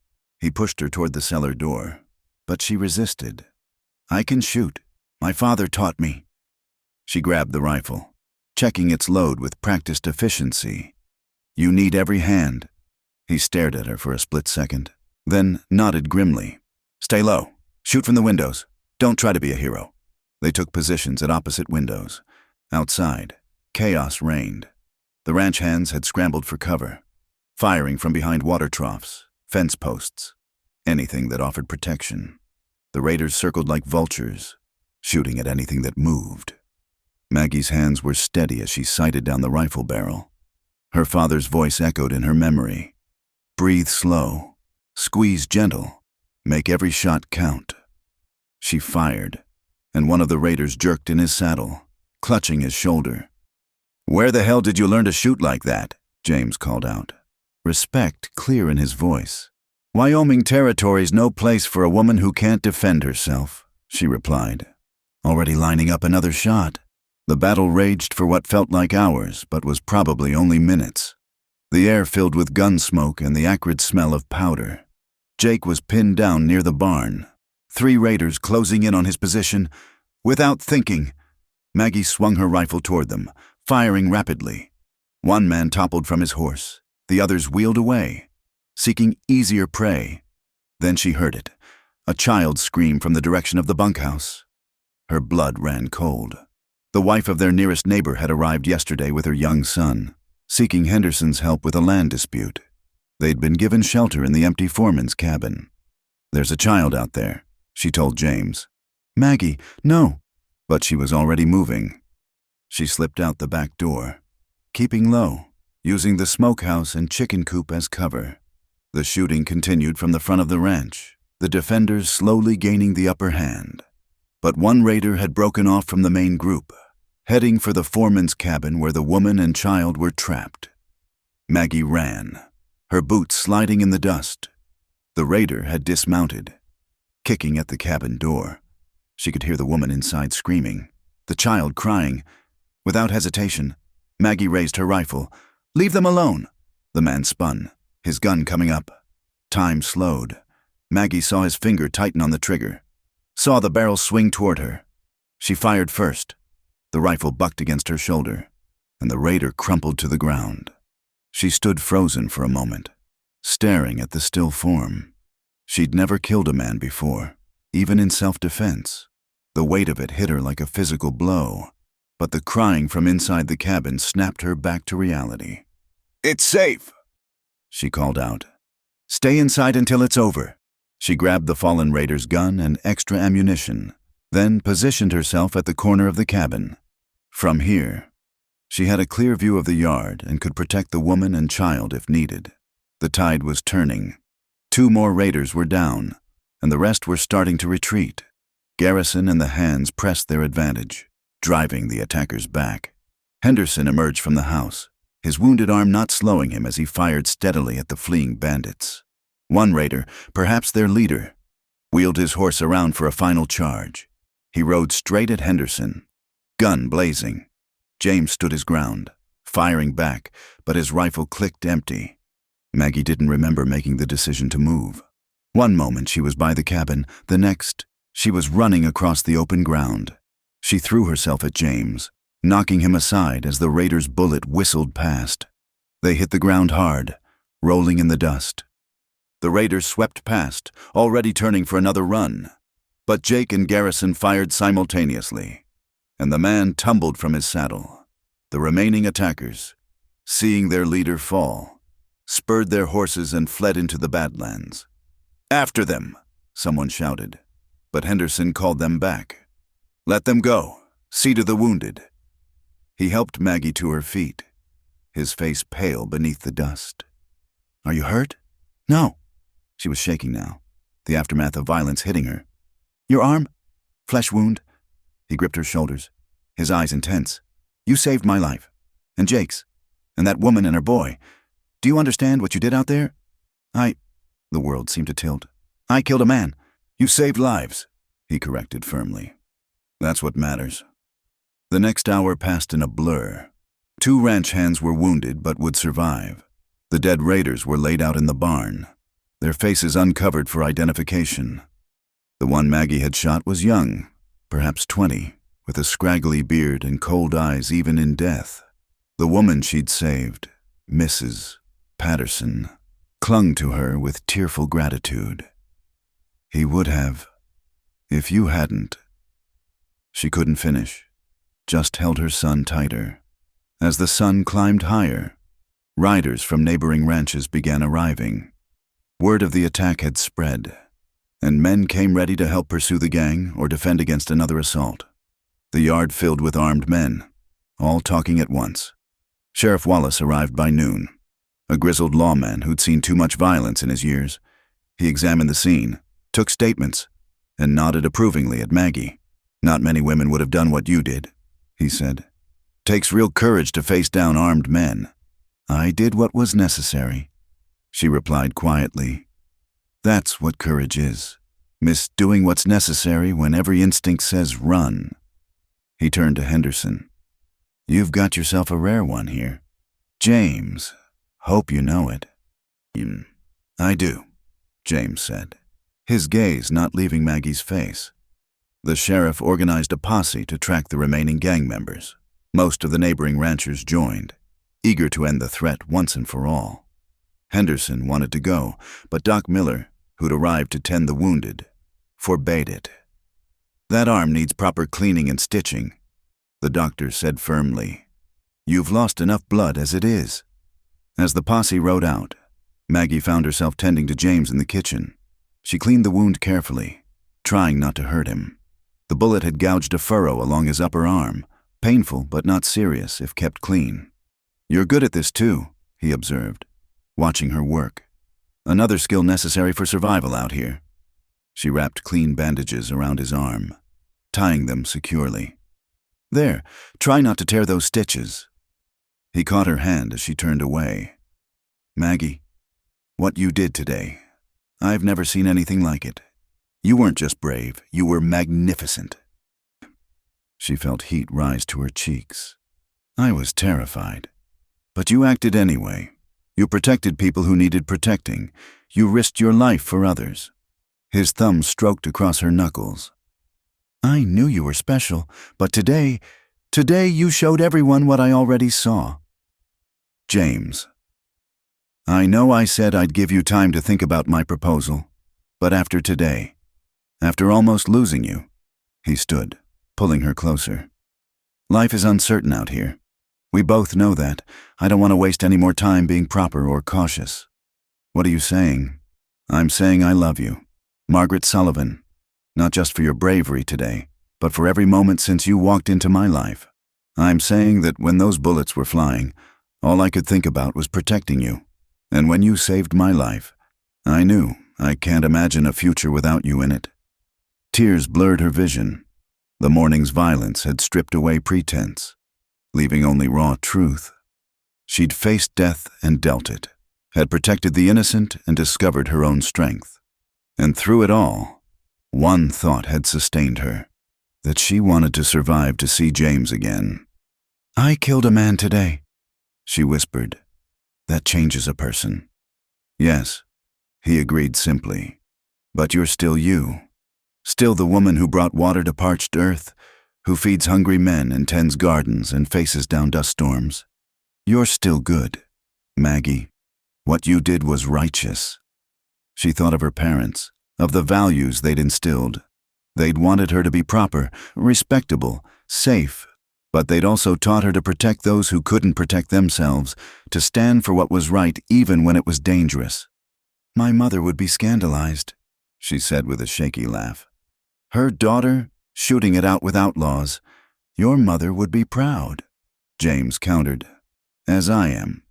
He pushed her toward the cellar door, but she resisted. "I can shoot. My father taught me." She grabbed the rifle, checking its load with practiced efficiency. "You need every hand." He stared at her for a split second, then nodded grimly. "Stay low. Shoot from the windows. Don't try to be a hero." They took positions at opposite windows. Outside, chaos reigned. The ranch hands had scrambled for cover, firing from behind water troughs, fence posts, anything that offered protection. The raiders circled like vultures, shooting at anything that moved. Maggie's hands were steady as she sighted down the rifle barrel. Her father's voice echoed in her memory. "Breathe slow, squeeze gentle, make every shot count." She fired, and one of the raiders jerked in his saddle, clutching his shoulder. "Where the hell did you learn to shoot like that?" James called out, respect clear in his voice. "Wyoming Territory's no place for a woman who can't defend herself," she replied, already lining up another shot. The battle raged for what felt like hours, but was probably only minutes. The air filled with gun smoke and the acrid smell of powder. Jake was pinned down near the barn, 3 raiders closing in on his position. Without thinking, Maggie swung her rifle toward them, firing rapidly. One man toppled from his horse. The others wheeled away, seeking easier prey. Then she heard it, a child scream from the direction of the bunkhouse. Her blood ran cold. The wife of their nearest neighbor had arrived yesterday with her young son, seeking Henderson's help with a land dispute. They'd been given shelter in the empty foreman's cabin. "There's a child out there," she told James. "Maggie, no." But she was already moving. She slipped out the back door, keeping low, using the smokehouse and chicken coop as cover. The shooting continued from the front of the ranch, the defenders slowly gaining the upper hand. But one raider had broken off from the main group, heading for the foreman's cabin where the woman and child were trapped. Maggie ran, her boots sliding in the dust. The raider had dismounted, kicking at the cabin door. She could hear the woman inside screaming, the child crying. Without hesitation, Maggie raised her rifle. "Leave them alone!" The man spun, his gun coming up. Time slowed. Maggie saw his finger tighten on the trigger, saw the barrel swing toward her. She fired first. The rifle bucked against her shoulder, and the raider crumpled to the ground. She stood frozen for a moment, staring at the still form. She'd never killed a man before, even in self-defense. The weight of it hit her like a physical blow, but the crying from inside the cabin snapped her back to reality. "It's safe," she called out. "Stay inside until it's over." She grabbed the fallen raider's gun and extra ammunition, then positioned herself at the corner of the cabin. From here, she had a clear view of the yard and could protect the woman and child if needed. The tide was turning. 2 more raiders were down, and the rest were starting to retreat. Garrison and the hands pressed their advantage, driving the attackers back. Henderson emerged from the house, his wounded arm not slowing him as he fired steadily at the fleeing bandits. One raider, perhaps their leader, wheeled his horse around for a final charge. He rode straight at Henderson, gun blazing. James stood his ground, firing back, but his rifle clicked empty. Maggie didn't remember making the decision to move. One moment she was by the cabin, the next, she was running across the open ground. She threw herself at James, knocking him aside as the raider's bullet whistled past. They hit the ground hard, rolling in the dust. The raiders swept past, already turning for another run. But Jake and Garrison fired simultaneously, and the man tumbled from his saddle. The remaining attackers, seeing their leader fall, spurred their horses and fled into the Badlands. "After them!" someone shouted, but Henderson called them back. "Let them go. See to the wounded." He helped Maggie to her feet, his face pale beneath the dust. "Are you hurt?" "No." She was shaking now, the aftermath of violence hitting her. "Your arm? Flesh wound?" He gripped her shoulders, his eyes intense. "You saved my life, and Jake's, and that woman and her boy. Do you understand what you did out there?" The world seemed to tilt. "I killed a man." "You saved lives," he corrected firmly. "That's what matters." The next hour passed in a blur. 2 ranch hands were wounded but would survive. The dead raiders were laid out in the barn, their faces uncovered for identification. The one Maggie had shot was young, perhaps 20, with a scraggly beard and cold eyes even in death. The woman she'd saved, Mrs. Patterson, clung to her with tearful gratitude. "He would have, if you hadn't." She couldn't finish, just held her son tighter. As the sun climbed higher, riders from neighboring ranches began arriving. Word of the attack had spread, and men came ready to help pursue the gang or defend against another assault. The yard filled with armed men, all talking at once. Sheriff Wallace arrived by noon, a grizzled lawman who'd seen too much violence in his years. He examined the scene, took statements, and nodded approvingly at Maggie. "Not many women would have done what you did," he said. "Takes real courage to face down armed men." "I did what was necessary," she replied quietly. "That's what courage is, Miss, doing what's necessary when every instinct says run." He turned to Henderson. "You've got yourself a rare one here. James, hope you know it." "I do," James said, his gaze not leaving Maggie's face. The sheriff organized a posse to track the remaining gang members. Most of the neighboring ranchers joined, eager to end the threat once and for all. Henderson wanted to go, but Doc Miller, who'd arrived to tend the wounded, forbade it. "That arm needs proper cleaning and stitching," the doctor said firmly. "You've lost enough blood as it is." As the posse rode out, Maggie found herself tending to James in the kitchen. She cleaned the wound carefully, trying not to hurt him. The bullet had gouged a furrow along his upper arm, painful but not serious if kept clean. "You're good at this too," he observed, watching her work. "Another skill necessary for survival out here." She wrapped clean bandages around his arm, tying them securely. "There, try not to tear those stitches." He caught her hand as she turned away. "Maggie, what you did today, I've never seen anything like it. You weren't just brave, you were magnificent." She felt heat rise to her cheeks. "I was terrified. But you acted anyway. You protected people who needed protecting. You risked your life for others." His thumb stroked across her knuckles. "I knew you were special, but today you showed everyone what I already saw." James. "I know I said I'd give you time to think about my proposal, but after today, after almost losing you," he stood, pulling her closer. "Life is uncertain out here. We both know that. I don't want to waste any more time being proper or cautious." "What are you saying?" "I'm saying I love you, Margaret Sullivan, not just for your bravery today, but for every moment since you walked into my life. I'm saying that when those bullets were flying, all I could think about was protecting you. And when you saved my life, I knew I can't imagine a future without you in it." Tears blurred her vision. The morning's violence had stripped away pretense, leaving only raw truth. She'd faced death and dealt it, had protected the innocent and discovered her own strength. And through it all, one thought had sustained her, that she wanted to survive to see James again. "I killed a man today," she whispered. "That changes a person." "Yes," he agreed simply. "But you're still you. Still the woman who brought water to parched earth, who feeds hungry men and tends gardens and faces down dust storms. You're still good, Maggie. What you did was righteous." She thought of her parents, of the values they'd instilled. They'd wanted her to be proper, respectable, safe, but they'd also taught her to protect those who couldn't protect themselves, to stand for what was right even when it was dangerous. "My mother would be scandalized," she said with a shaky laugh. "Her daughter, shooting it out with outlaws. Your mother would be proud," James countered. "As I am."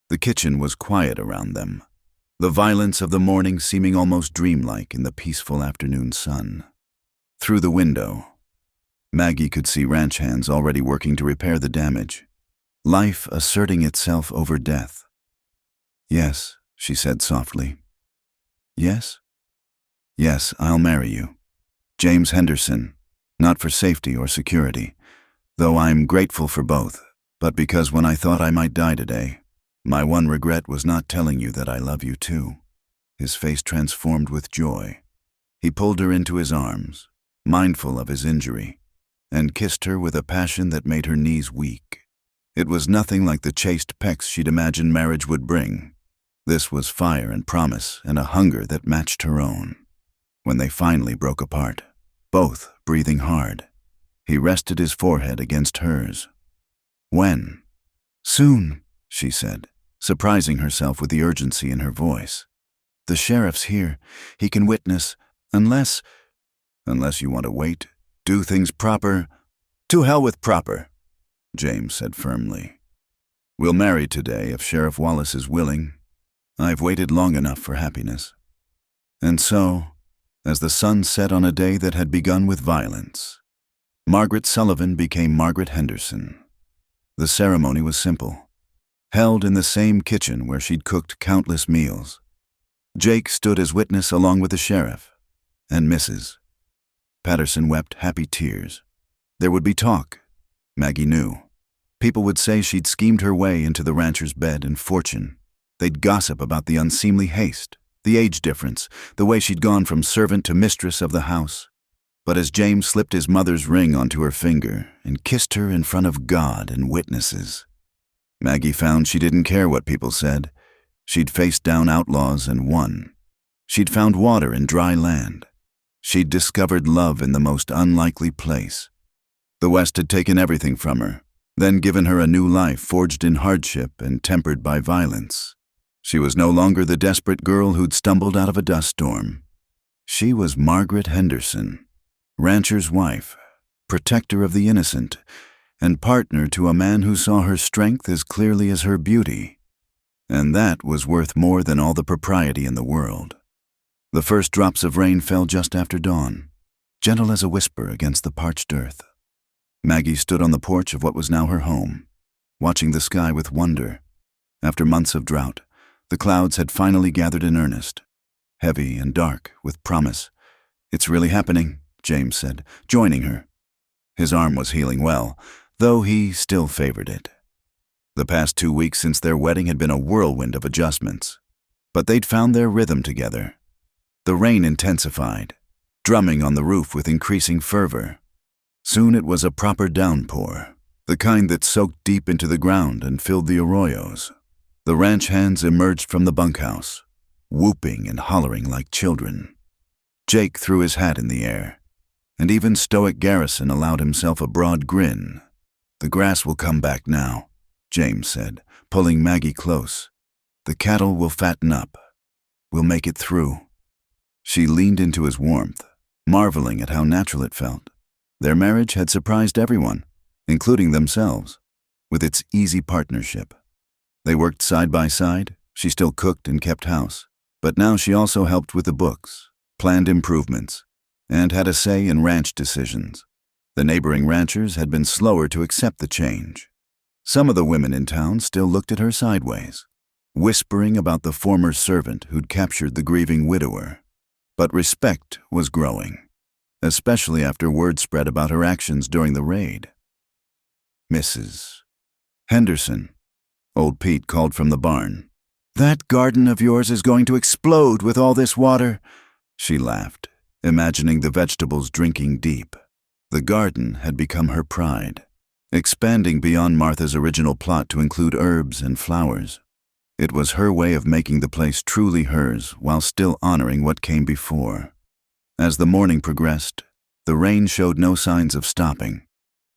The kitchen was quiet around them, the violence of the morning seeming almost dreamlike in the peaceful afternoon sun. Through the window, Maggie could see ranch hands already working to repair the damage, life asserting itself over death. "Yes," she said softly. "Yes? Yes, I'll marry you. James Henderson, not for safety or security, though I'm grateful for both, but because when I thought I might die today, my one regret was not telling you that I love you too." His face transformed with joy. He pulled her into his arms, mindful of his injury, and kissed her with a passion that made her knees weak. It was nothing like the chaste pecks she'd imagined marriage would bring. This was fire and promise and a hunger that matched her own. When they finally broke apart, both breathing hard, he rested his forehead against hers. "When?" "Soon," she said, surprising herself with the urgency in her voice. "The sheriff's here. He can witness, unless you want to wait, do things proper." "To hell with proper," James said firmly. "We'll marry today if Sheriff Wallace is willing. I've waited long enough for happiness." And so, as the sun set on a day that had begun with violence, Margaret Sullivan became Margaret Henderson. The ceremony was simple, held in the same kitchen where she'd cooked countless meals. Jake stood as witness along with the sheriff, and Mrs. Patterson wept happy tears. There would be talk, Maggie knew. People would say she'd schemed her way into the rancher's bed and fortune. They'd gossip about the unseemly haste, the age difference, the way she'd gone from servant to mistress of the house. But as James slipped his mother's ring onto her finger and kissed her in front of God and witnesses, Maggie found she didn't care what people said. She'd faced down outlaws and won. She'd found water in dry land. She'd discovered love in the most unlikely place. The West had taken everything from her, then given her a new life forged in hardship and tempered by violence. She was no longer the desperate girl who'd stumbled out of a dust storm. She was Margaret Henderson, rancher's wife, protector of the innocent, and partner to a man who saw her strength as clearly as her beauty. And that was worth more than all the propriety in the world. The first drops of rain fell just after dawn, gentle as a whisper against the parched earth. Maggie stood on the porch of what was now her home, watching the sky with wonder. After months of drought, the clouds had finally gathered in earnest. heavy and dark, with promise. "It's really happening," James said, joining her. His arm was healing well, though he still favored it. The past 2 weeks since their wedding had been a whirlwind of adjustments, but they'd found their rhythm together. The rain intensified, drumming on the roof with increasing fervor. Soon it was a proper downpour, the kind that soaked deep into the ground and filled the arroyos. The ranch hands emerged from the bunkhouse, whooping and hollering like children. Jake threw his hat in the air, and even stoic Garrison allowed himself a broad grin. "The grass will come back now," James said, pulling Maggie close. "The cattle will fatten up. We'll make it through." She leaned into his warmth, marveling at how natural it felt. Their marriage had surprised everyone, including themselves, with its easy partnership. They worked side by side. She still cooked and kept house, but now she also helped with the books, planned improvements, and had a say in ranch decisions. The neighboring ranchers had been slower to accept the change. Some of the women in town still looked at her sideways, whispering about the former servant who'd captured the grieving widower. But respect was growing, especially after word spread about her actions during the raid. "Mrs. Henderson," old Pete called from the barn. "That garden of yours is going to explode with all this water." She laughed, imagining the vegetables drinking deep. The garden had become her pride, expanding beyond Martha's original plot to include herbs and flowers. It was her way of making the place truly hers while still honoring what came before. As the morning progressed, the rain showed no signs of stopping.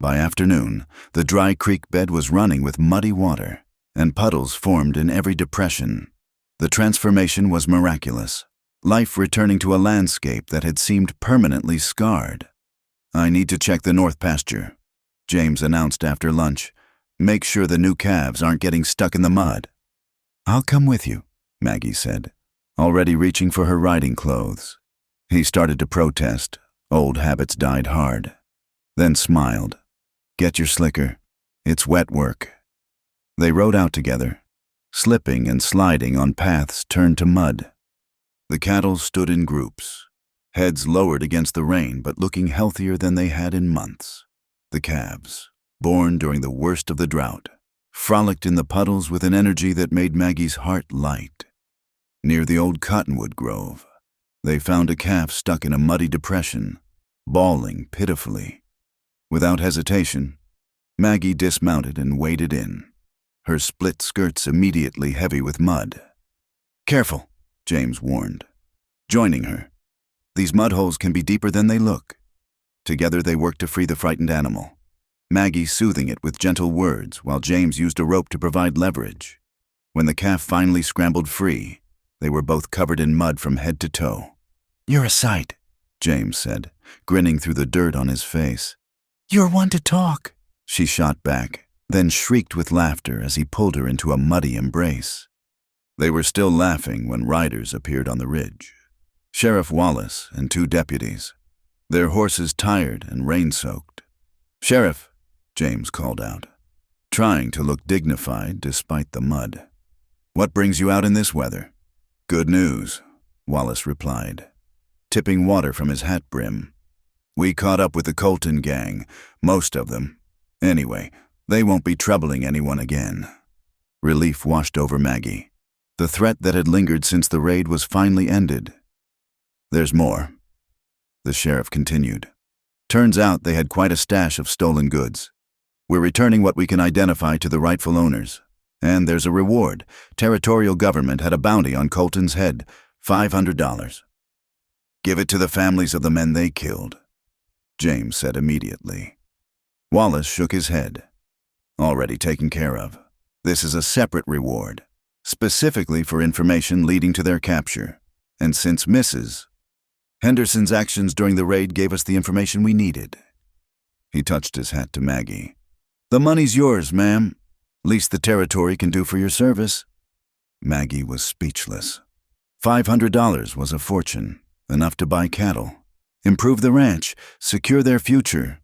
By afternoon, the dry creek bed was running with muddy water, and puddles formed in every depression. The transformation was miraculous, life returning to a landscape that had seemed permanently scarred. "I need to check the north pasture," James announced after lunch. "Make sure the new calves aren't getting stuck in the mud." "I'll come with you," Maggie said, already reaching for her riding clothes. He started to protest. Old habits died hard, then smiled. "Get your slicker. It's wet work." They rode out together, slipping and sliding on paths turned to mud. The cattle stood in groups, heads lowered against the rain but looking healthier than they had in months. The calves, born during the worst of the drought, frolicked in the puddles with an energy that made Maggie's heart light. Near the old cottonwood grove, they found a calf stuck in a muddy depression, bawling pitifully. Without hesitation, Maggie dismounted and waded in, her split skirts immediately heavy with mud. "Careful," James warned, joining her. "These mud holes can be deeper than they look." Together they worked to free the frightened animal, Maggie soothing it with gentle words while James used a rope to provide leverage. When the calf finally scrambled free, they were both covered in mud from head to toe. "You're a sight," James said, grinning through the dirt on his face. "You're one to talk," she shot back, then shrieked with laughter as he pulled her into a muddy embrace. They were still laughing when riders appeared on the ridge. Sheriff Wallace and 2 deputies, their horses tired and rain-soaked. "Sheriff," James called out, trying to look dignified despite the mud. "What brings you out in this weather?" "Good news," Wallace replied, tipping water from his hat brim. "We caught up with the Colton gang, most of them. Anyway, they won't be troubling anyone again." Relief washed over Maggie. The threat that had lingered since the raid was finally ended. "There's more," the sheriff continued. "Turns out they had quite a stash of stolen goods. We're returning what we can identify to the rightful owners. And there's a reward. Territorial government had a bounty on Colton's head, $500. Give it to the families of the men they killed," James said immediately. Wallace shook his head. "Already taken care of. This is a separate reward, specifically for information leading to their capture. And since Mrs. Henderson's actions during the raid gave us the information we needed." He touched his hat to Maggie. "The money's yours, ma'am. Least the territory can do for your service." Maggie was speechless. $500 was a fortune, enough to buy cattle, improve the ranch, secure their future.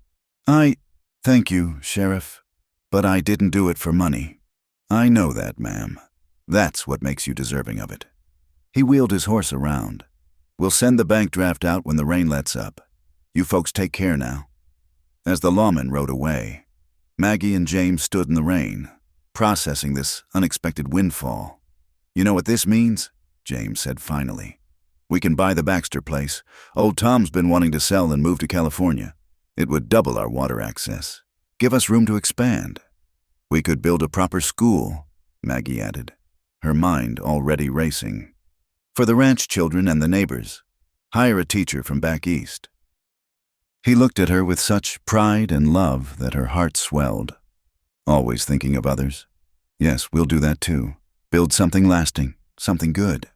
Thank you, Sheriff, but I didn't do it for money." "I know that, ma'am. That's what makes you deserving of it." He wheeled his horse around, We'll send the bank draft out when the rain lets up. You folks take care now." As the lawman rode away, Maggie and James stood in the rain, processing this unexpected windfall. "You know what this means?" James said finally. "We can buy the Baxter place. Old Tom's been wanting to sell and move to California. It would double our water access, give us room to expand. We could build a proper school," Maggie added, her mind already racing. "For the ranch children and the neighbors. Hire a teacher from back east." He looked at her with such pride and love that her heart swelled. "Always thinking of others. Yes, we'll do that too. Build something lasting, something good."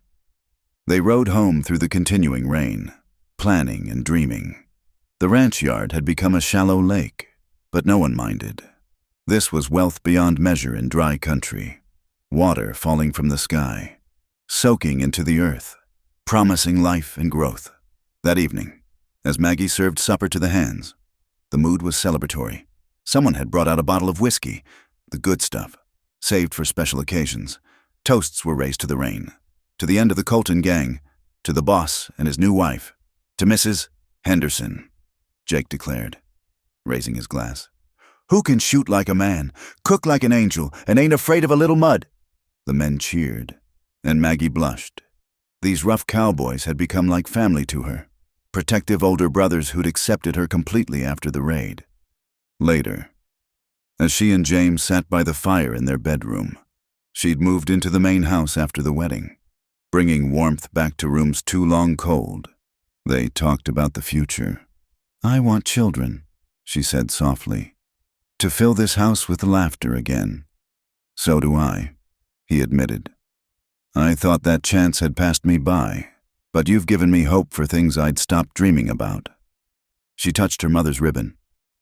They rode home through the continuing rain, planning and dreaming. The ranch yard had become a shallow lake, but no one minded. This was wealth beyond measure in dry country. Water falling from the sky, soaking into the earth, promising life and growth. That evening, as Maggie served supper to the hands, the mood was celebratory. Someone had brought out a bottle of whiskey, the good stuff, saved for special occasions. Toasts were raised to the rain, to the end of the Colton gang, to the boss and his new wife, to Mrs. Henderson, Jake declared, raising his glass. "Who can shoot like a man, cook like an angel, and ain't afraid of a little mud?" The men cheered, and Maggie blushed. These rough cowboys had become like family to her, protective older brothers who'd accepted her completely after the raid. Later, as she and James sat by the fire in their bedroom, she'd moved into the main house after the wedding, bringing warmth back to rooms too long cold. They talked about the future. "I want children," she said softly, "to fill this house with laughter again." "So do I," he admitted. "I thought that chance had passed me by, but you've given me hope for things I'd stopped dreaming about." She touched her mother's ribbon,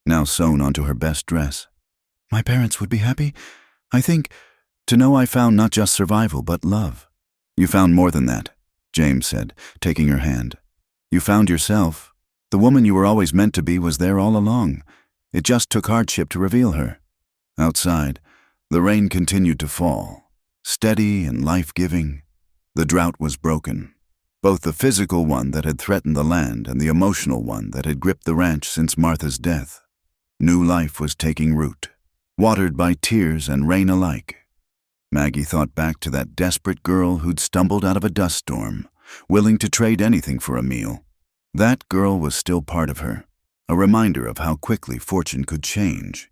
now sewn onto her best dress. "My parents would be happy, I think, to know I found not just survival, but love." "You found more than that," James said, taking her hand. "You found yourself. The woman you were always meant to be was there all along. It just took hardship to reveal her." Outside, the rain continued to fall, steady and life-giving. The drought was broken, both the physical one that had threatened the land and the emotional one that had gripped the ranch since Martha's death. New life was taking root, watered by tears and rain alike. Maggie thought back to that desperate girl who'd stumbled out of a dust storm, willing to trade anything for a meal. That girl was still part of her, a reminder of how quickly fortune could change.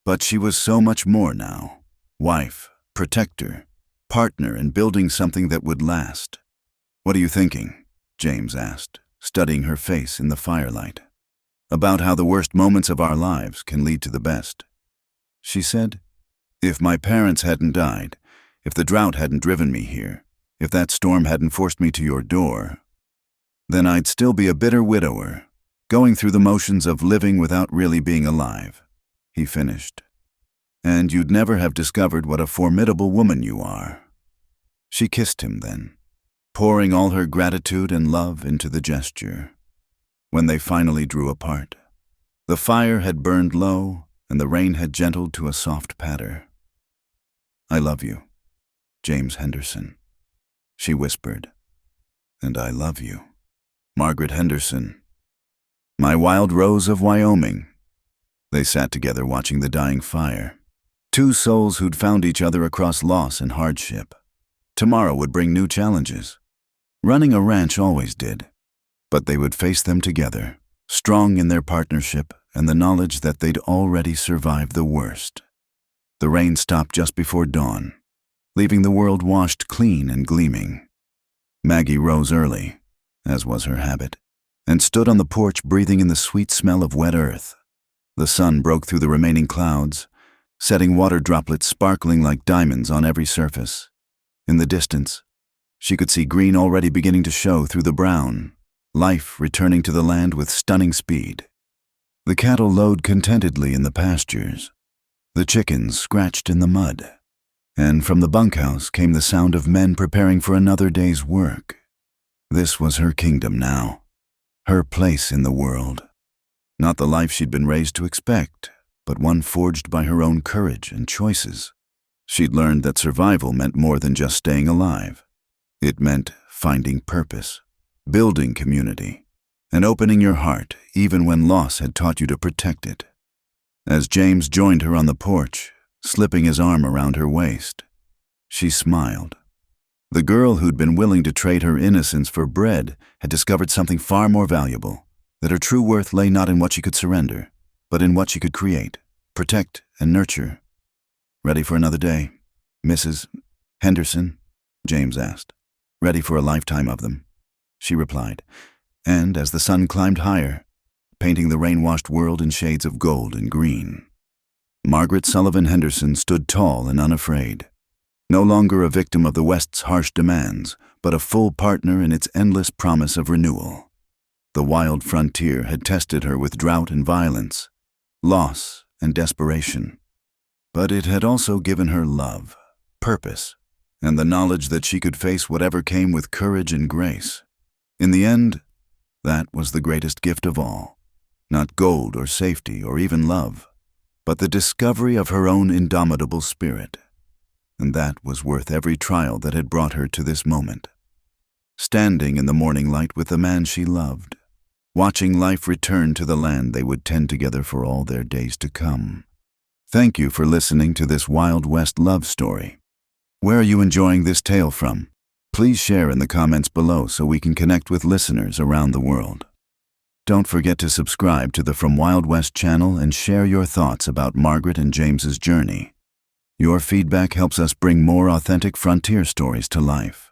But she was so much more now. Wife, protector, partner in building something that would last. "What are you thinking?" James asked, studying her face in the firelight. "About how the worst moments of our lives can lead to the best." She said, "If my parents hadn't died, if the drought hadn't driven me here, if that storm hadn't forced me to your door, then I'd still be a bitter widower, going through the motions of living without really being alive," he finished. "And you'd never have discovered what a formidable woman you are." She kissed him then, pouring all her gratitude and love into the gesture. When they finally drew apart, the fire had burned low and the rain had gentled to a soft patter. "I love you, James Henderson," she whispered. "And I love you, Margaret Henderson, my wild rose of Wyoming." They sat together watching the dying fire. Two souls who'd found each other across loss and hardship. Tomorrow would bring new challenges. Running a ranch always did. But they would face them together, strong in their partnership and the knowledge that they'd already survived the worst. The rain stopped just before dawn, leaving the world washed clean and gleaming. Maggie rose early, as was her habit, and stood on the porch breathing in the sweet smell of wet earth. The sun broke through the remaining clouds, setting water droplets sparkling like diamonds on every surface. In the distance, she could see green already beginning to show through the brown, life returning to the land with stunning speed. The cattle lowed contentedly in the pastures. The chickens scratched in the mud. And from the bunkhouse came the sound of men preparing for another day's work. This was her kingdom now, her place in the world. Not the life she'd been raised to expect, but one forged by her own courage and choices. She'd learned that survival meant more than just staying alive. It meant finding purpose, building community, and opening your heart even when loss had taught you to protect it. As James joined her on the porch, slipping his arm around her waist, she smiled. The girl who'd been willing to trade her innocence for bread had discovered something far more valuable, that her true worth lay not in what she could surrender, but in what she could create, protect, and nurture. "Ready for another day, Mrs. Henderson?" James asked. "Ready for a lifetime of them," she replied, and as the sun climbed higher, painting the rain-washed world in shades of gold and green, Margaret Sullivan Henderson stood tall and unafraid, no longer a victim of the West's harsh demands, but a full partner in its endless promise of renewal. The wild frontier had tested her with drought and violence, loss and desperation, but it had also given her love, purpose, and the knowledge that she could face whatever came with courage and grace. In the end, that was the greatest gift of all. Not gold or safety or even love, but the discovery of her own indomitable spirit. And that was worth every trial that had brought her to this moment. Standing in the morning light with the man she loved, watching life return to the land they would tend together for all their days to come. Thank you for listening to this Wild West love story. Where are you enjoying this tale from? Please share in the comments below so we can connect with listeners around the world. Don't forget to subscribe to the From Wild West channel and share your thoughts about Margaret and James's journey. Your feedback helps us bring more authentic frontier stories to life.